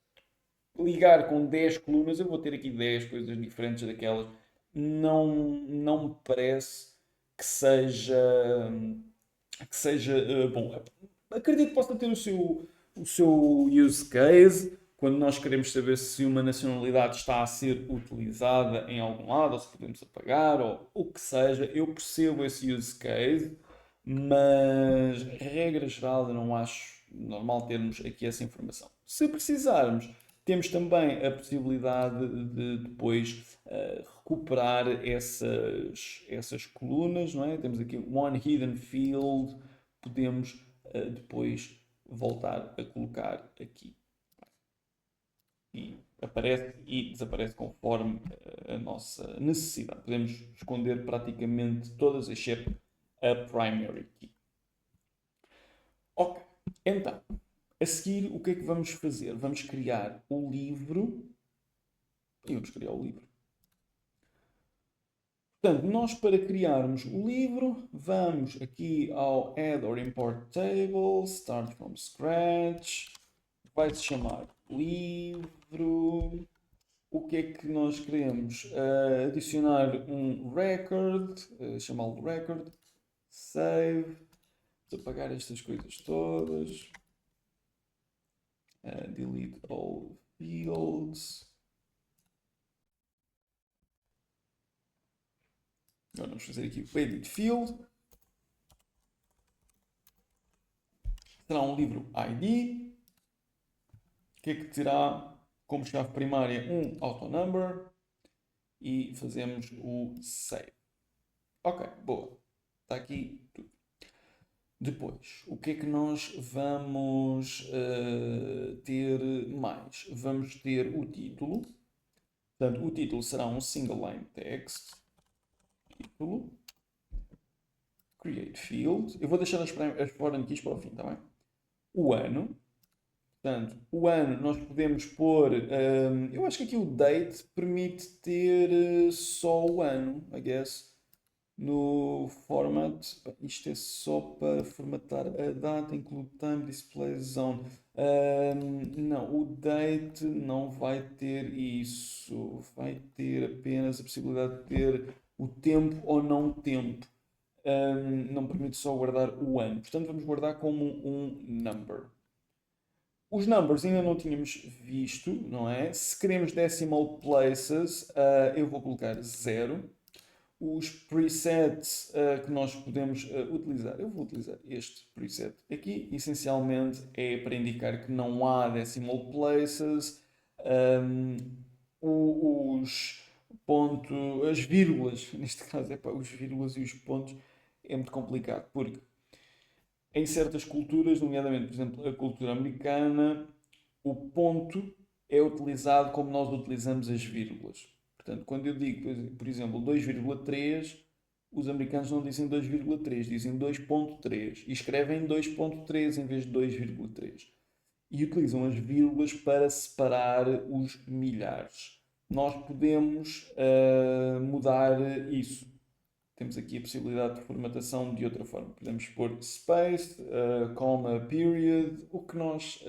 ligar com 10 colunas, eu vou ter aqui 10 coisas diferentes daquelas. Não me parece que seja bom. Acredito que possa ter o seu use case, quando nós queremos saber se uma nacionalidade está a ser utilizada em algum lado, ou se podemos apagar, ou o que seja. Eu percebo esse use case, mas, regra geral, eu não acho normal termos aqui essa informação. Se precisarmos, temos também a possibilidade de depois recuperar essas colunas, não é? Temos aqui One Hidden Field, podemos depois voltar a colocar aqui. E aparece e desaparece conforme a nossa necessidade. Podemos esconder praticamente todas, exceto a primary key. Ok, então, a seguir o que é que vamos fazer? Vamos criar o livro e vamos criar o livro. Portanto, nós para criarmos o livro, vamos aqui ao Add or Import Table, Start from Scratch, vai se chamar livro. O que é que nós queremos? Adicionar um record, chamá-lo record, save, vou apagar estas coisas todas, delete all fields. Agora vamos fazer aqui o edit field. Será um livro ID. O que é que terá como chave primária um autonumber e fazemos o save. Ok, boa. Está aqui tudo. Depois, o que é que nós vamos ter mais? Vamos ter o título. Portanto, o título será um single line text. Título. Create field. Eu vou deixar as foreign keys para o fim, está bem? O ano. Portanto, o ano nós podemos pôr. Eu acho que aqui o date permite ter só o ano, I guess. No format, isto é só para formatar a data, include time, display zone. Não, o date não vai ter isso. Vai ter apenas a possibilidade de ter o tempo ou não tempo. Não permite só guardar o ano. Portanto, vamos guardar como um number. Os numbers ainda não tínhamos visto, não é? Se queremos decimal places, eu vou colocar 0. Os presets que nós podemos utilizar, eu vou utilizar este preset aqui, essencialmente é para indicar que não há decimal places, as vírgulas, neste caso os vírgulas e os pontos, é muito complicado, porque em certas culturas, nomeadamente, por exemplo, a cultura americana, o ponto é utilizado como nós utilizamos as vírgulas. Portanto, quando eu digo, por exemplo, 2,3, os americanos não dizem 2,3, dizem 2,3 e escrevem 2,3 em vez de 2,3. E utilizam as vírgulas para separar os milhares. Nós podemos mudar isso. Temos aqui a possibilidade de formatação de outra forma. Podemos pôr space, comma, period, o que nós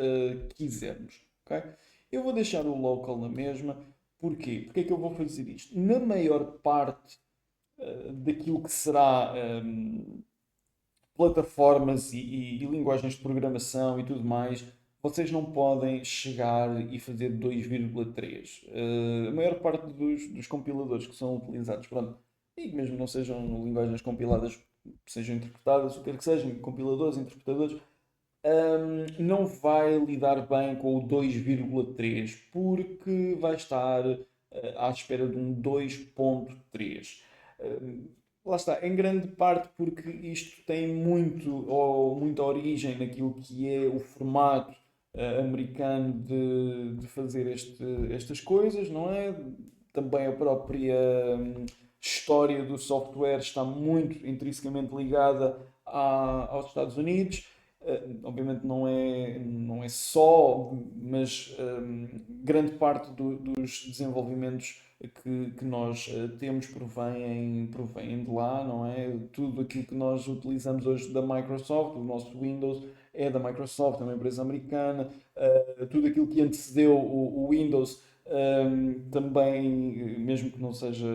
quisermos. Okay? Eu vou deixar o local na mesma. Porquê? Porque é que eu vou fazer isto? Na maior parte daquilo que será plataformas e linguagens de programação e tudo mais, vocês não podem chegar e fazer 2,3. A maior parte dos compiladores que são utilizados, pronto, e mesmo não sejam linguagens compiladas, sejam interpretadas, o que quer que sejam, compiladores, interpretadores, não vai lidar bem com o 2,3 porque vai estar à espera de um 2,3. Lá está, em grande parte porque isto tem muita origem naquilo que é o formato americano de fazer estas coisas, não é? Também a própria história do software está muito intrinsecamente ligada aos Estados Unidos. Obviamente não é só, mas grande parte dos desenvolvimentos que nós temos provém de lá, não é? Tudo aquilo que nós utilizamos hoje da Microsoft, o nosso Windows é da Microsoft, é uma empresa americana. Tudo aquilo que antecedeu o Windows também, mesmo que não seja,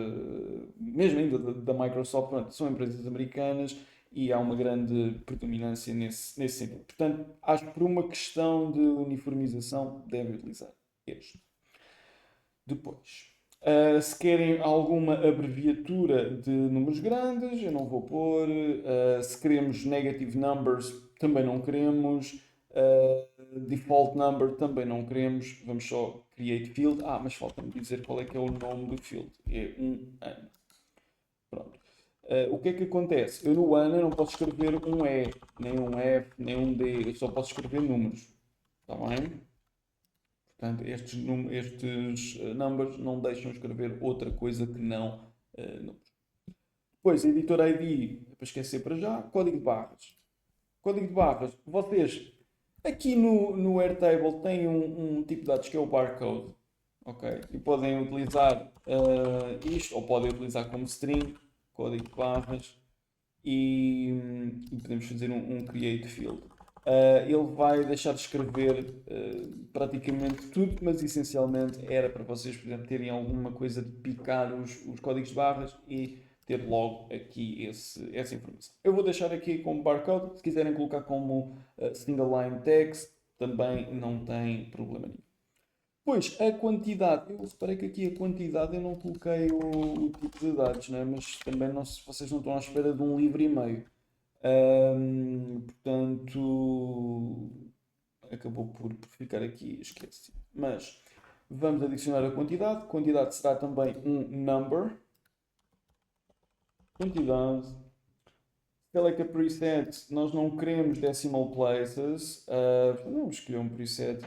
mesmo ainda da Microsoft, pronto, são empresas americanas e há uma grande predominância nesse sentido. Portanto, acho que por uma questão de uniformização devem utilizar este. Depois, se querem alguma abreviatura de números grandes, eu não vou pôr. Se queremos negative numbers, também não queremos. Default number, também não queremos. Vamos só create field. Mas falta-me dizer qual é que é o nome do field. É um ano. Pronto. O que é que acontece? Eu no ano não posso escrever um E, nem um F, nem um D. Eu só posso escrever números. Está bem? Portanto, estes numbers não deixam escrever outra coisa que não números. Depois, editor ID, é para esquecer para já, código de barras. Código de barras, vocês aqui no Airtable têm um tipo de dados que é o barcode. Ok? E podem utilizar isto, ou podem utilizar como string, código de barras, e podemos fazer um create field. Ele vai deixar de escrever praticamente tudo, mas essencialmente era para vocês, por exemplo, terem alguma coisa de picar os códigos de barras e ter logo aqui essa informação. Eu vou deixar aqui como barcode, se quiserem colocar como single line text, também não tem problema nenhum. Pois, a quantidade, eu reparei que aqui a quantidade eu não coloquei o tipo de dados, né? Mas também vocês não estão à espera de um livro e meio. Portanto, acabou por ficar aqui esquecido. Mas vamos adicionar a quantidade. Quantidade será também um number. Quantidade. Select a preset. Nós não queremos decimal places. Vamos escolher um preset.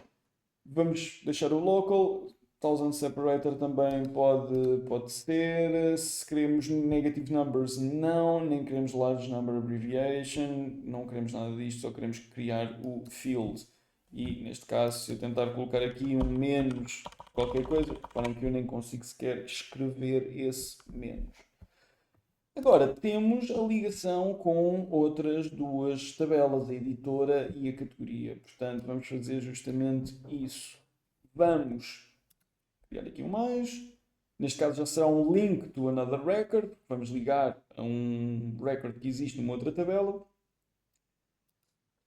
Vamos deixar o local. Thousand separator também pode ser. Se queremos negative numbers, não. Nem queremos large number abbreviation. Não queremos nada disto. Só queremos criar o field. E neste caso, se eu tentar colocar aqui um menos qualquer coisa, reparem que eu nem consigo sequer escrever esse menos. Agora, temos a ligação com outras duas tabelas, a editora e a categoria. Portanto, vamos fazer justamente isso. Vamos criar aqui um mais. Neste caso já será um link to another record. Vamos ligar a um record que existe numa outra tabela.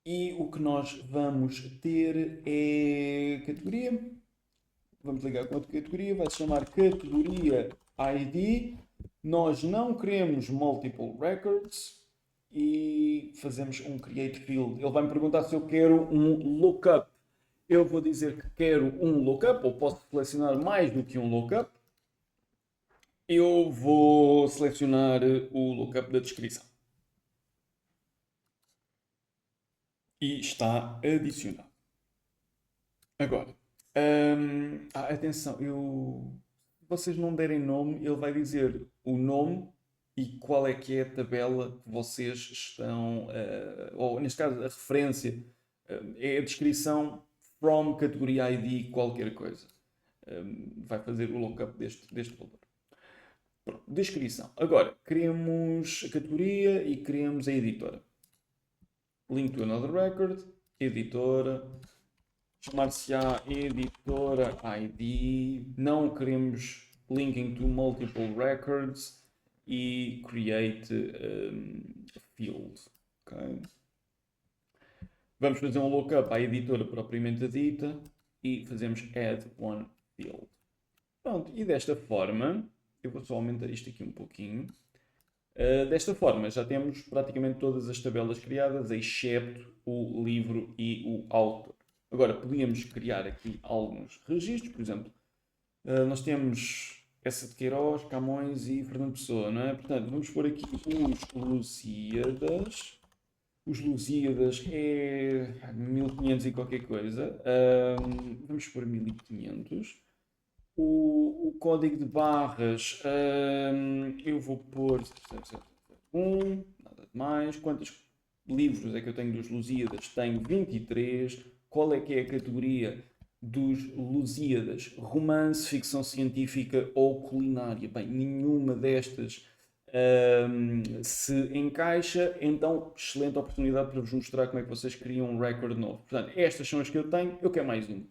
E o que nós vamos ter é categoria. Vamos ligar com outra categoria. Vai se chamar categoria ID. Nós não queremos multiple records e fazemos um create field. Ele vai me perguntar se eu quero um lookup. Eu vou dizer que quero um lookup, ou posso selecionar mais do que um lookup. Eu vou selecionar o lookup da descrição. e está adicionado. Agora, atenção, se vocês não derem nome, ele vai dizer o nome e qual é que é a tabela que vocês estão, ou neste caso a referência, é a descrição from categoria ID qualquer coisa. Vai fazer o lookup deste valor. Pronto, descrição. Agora, queremos a categoria e queremos a editora. Link to another record, editora, chamar-se-á editora ID, não queremos linking to multiple records e create field. Okay? Vamos fazer um lookup à editora propriamente dita e fazemos add one field. Pronto, e desta forma, eu vou só aumentar isto aqui um pouquinho. Desta forma, já temos praticamente todas as tabelas criadas, excepto o livro e o autor. Agora, podíamos criar aqui alguns registros, por exemplo, nós temos essa de Queiroz, Camões e Fernando Pessoa, não é? Portanto, vamos pôr aqui os Lusíadas. Os Lusíadas é 1500 e qualquer coisa. Vamos pôr 1500. O código de barras, eu vou pôr 1, nada de mais. Quantos livros é que eu tenho dos Lusíadas? Tenho 23. Qual é que é a categoria dos Lusíadas? Romance, ficção científica ou culinária? Bem, nenhuma destas se encaixa, então excelente oportunidade para vos mostrar como é que vocês criam um recorde novo. Portanto, estas são as que eu tenho, eu quero mais uma.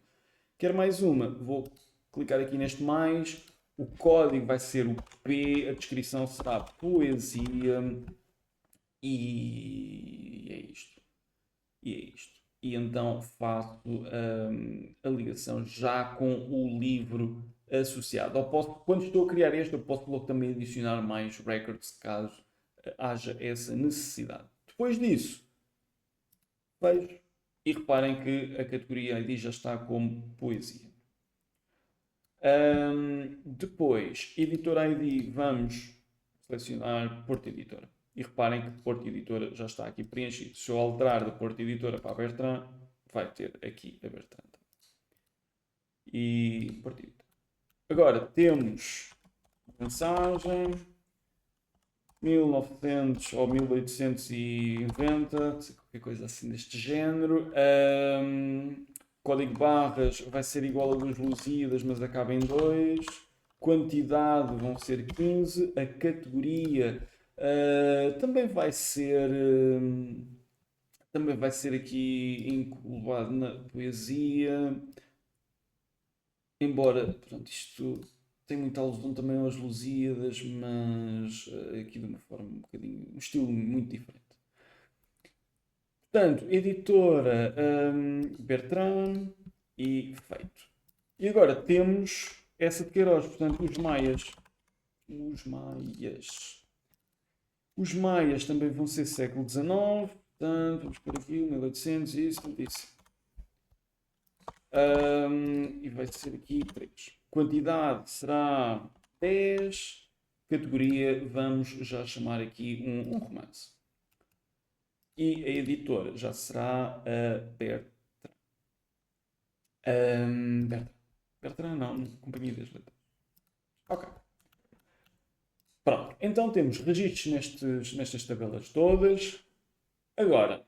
Quero mais uma, vou clicar aqui neste mais, o código vai ser o P, a descrição será poesia e é isto. E é isto. E então faço a ligação já com o livro associado. Quando estou a criar este, eu posso logo também adicionar mais records caso haja essa necessidade. Depois disso, vejo e reparem que a categoria ID já está como poesia. Depois, editor ID, vamos selecionar Porto Editora. E reparem que Porto Editora já está aqui preenchido. Se eu alterar de Porto Editora para a Bertrand, vai ter aqui a Bertrand. E Porto Editora. Agora temos mensagem 1900 ou 1890, qualquer coisa assim deste género. Código de barras vai ser igual a dos Lusíadas, mas acaba em 2. Quantidade vão ser 15. A categoria também vai ser aqui englobado na poesia. Embora, pronto, isto tem muita alusão também aos Lusíadas, mas aqui de uma forma um bocadinho, um estilo muito diferente. Portanto, editora Bertrand e feito. E agora temos essa de Queiroz, portanto, os Maias. Os Maias também vão ser século XIX, portanto, vamos por aqui, 1800 e isso, isso. E vai ser aqui 3. Quantidade será 10. Categoria, vamos já chamar aqui um romance. E a editora já será a Bertrand. Bertrand não, Companhia das Letras. Ok. Pronto, então temos registros nestas tabelas todas. Agora,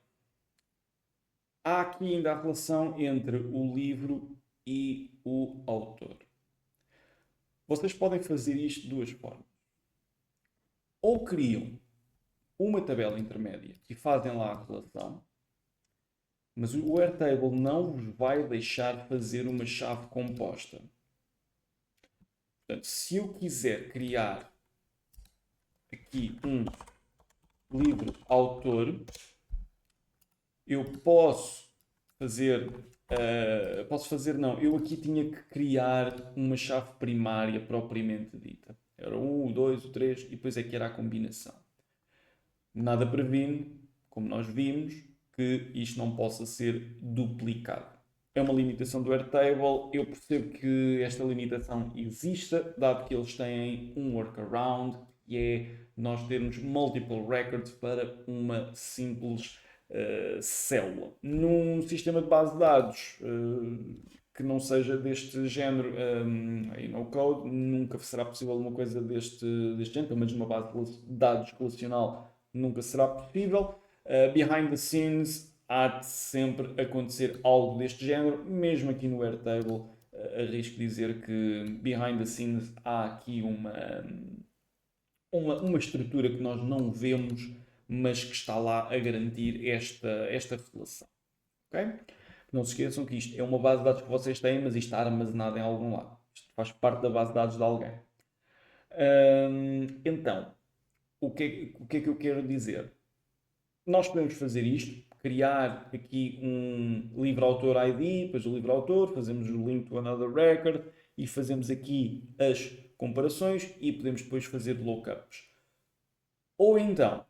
há aqui ainda a relação entre o livro e o autor. Vocês podem fazer isto de duas formas. Ou criam uma tabela intermédia e fazem lá a relação, mas o Airtable não vos vai deixar fazer uma chave composta. Portanto, se eu quiser criar aqui um livro autor, eu posso fazer não, eu aqui tinha que criar uma chave primária propriamente dita. Era o 1, o 2, o 3 e depois é que era a combinação. Nada previne, como nós vimos, que isto não possa ser duplicado. É uma limitação do Airtable, eu percebo que esta limitação exista, dado que eles têm um workaround, e é nós termos multiple records para uma simples célula. Num sistema de base de dados que não seja deste género em no-code, nunca será possível uma coisa deste género, pelo menos numa base de dados relacional nunca será possível. Behind the scenes há de sempre acontecer algo deste género, mesmo aqui no Airtable. Arrisco dizer que behind the scenes há aqui uma estrutura que nós não vemos, mas que está lá a garantir esta relação. Okay? Não se esqueçam que isto é uma base de dados que vocês têm, mas isto está armazenado em algum lado. Isto faz parte da base de dados de alguém. Então, o que é que eu quero dizer? Nós podemos fazer isto, criar aqui um livro-autor ID, depois o livro-autor, fazemos o link to another record e fazemos aqui as comparações e podemos depois fazer lookups. Ou então,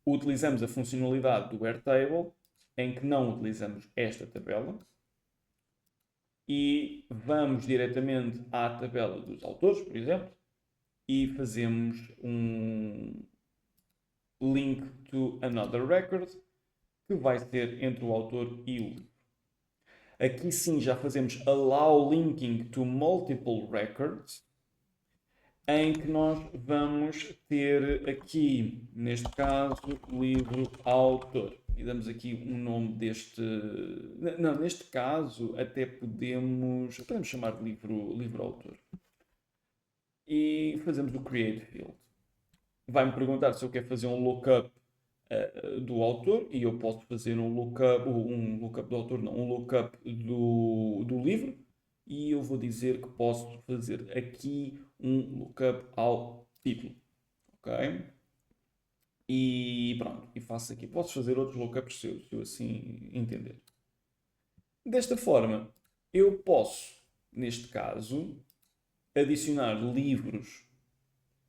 utilizamos a funcionalidade do Airtable, em que não utilizamos esta tabela e vamos diretamente à tabela dos autores, por exemplo, e fazemos um link to another record, que vai ser entre o autor e o livro. Aqui sim já fazemos allow linking to multiple records, em que nós vamos ter aqui, neste caso, livro autor. E damos aqui um nome deste... Não, neste caso até podemos chamar de livro autor. E fazemos o create field. Vai-me perguntar se eu quero fazer um lookup do autor, e eu posso fazer um lookup do autor, não, um lookup do livro, e eu vou dizer que posso fazer aqui um lookup ao título, ok? E pronto, e faço aqui, posso fazer outros lookups se eu assim entender. Desta forma, eu posso, neste caso, adicionar livros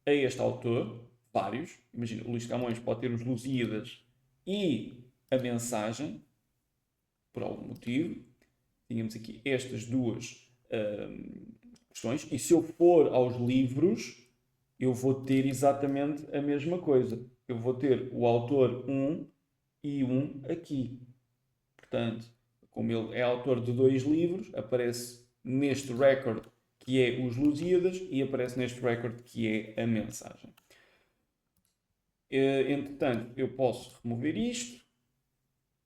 a este autor, vários. Imagina, o Luís de Camões pode ter os Lusíadas e a mensagem, por algum motivo. Tínhamos aqui estas duas questões. E se eu for aos livros, eu vou ter exatamente a mesma coisa. Eu vou ter o autor 1 e 1 aqui. Portanto, como ele é autor de 2 livros, aparece neste record que é os Lusíadas e aparece neste record que é a mensagem. Entretanto, eu posso remover isto.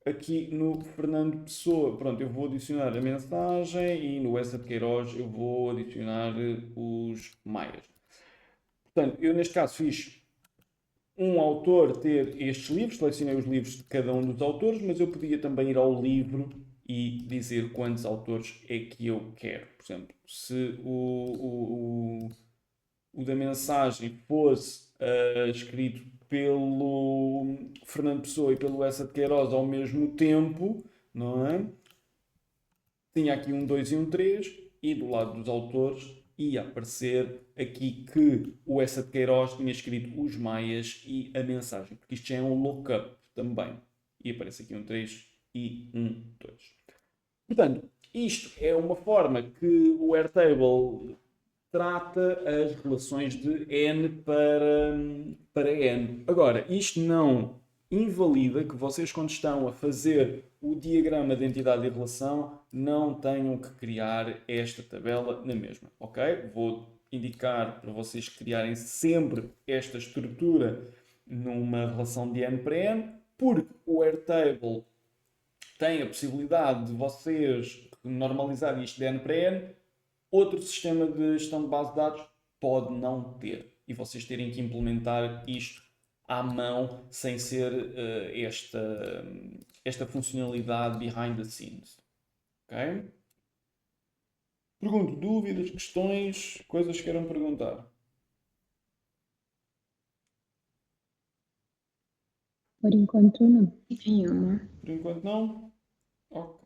Aqui no Fernando Pessoa, pronto, eu vou adicionar a mensagem, e no Essa de Queiroz eu vou adicionar os maias. Portanto, eu neste caso fiz um autor ter estes livros, selecionei os livros de cada um dos autores, mas eu podia também ir ao livro e dizer quantos autores é que eu quero. Por exemplo, se o da mensagem fosse escrito pelo Fernando Pessoa e pelo Essa de Queiroz ao mesmo tempo, não é? Tinha aqui um 2 e um 3, e do lado dos autores ia aparecer aqui que o Essa de Queiroz tinha escrito os maias e a mensagem, porque isto já é um lookup também. E aparece aqui um 3 e um 2. Portanto, isto é uma forma que o Airtable trata as relações de N para N. Agora, isto não invalida que vocês, quando estão a fazer o diagrama de entidade e relação, não tenham que criar esta tabela na mesma, ok? Vou indicar para vocês criarem sempre esta estrutura numa relação de N para N, porque o Airtable tem a possibilidade de vocês normalizarem isto de N para N. Outro sistema de gestão de base de dados pode não ter, e vocês terem que implementar isto à mão sem ser esta funcionalidade behind the scenes. Ok? Pergunto, dúvidas, questões, coisas que queiram perguntar? Por enquanto, não. Nenhuma. Por enquanto não? Ok.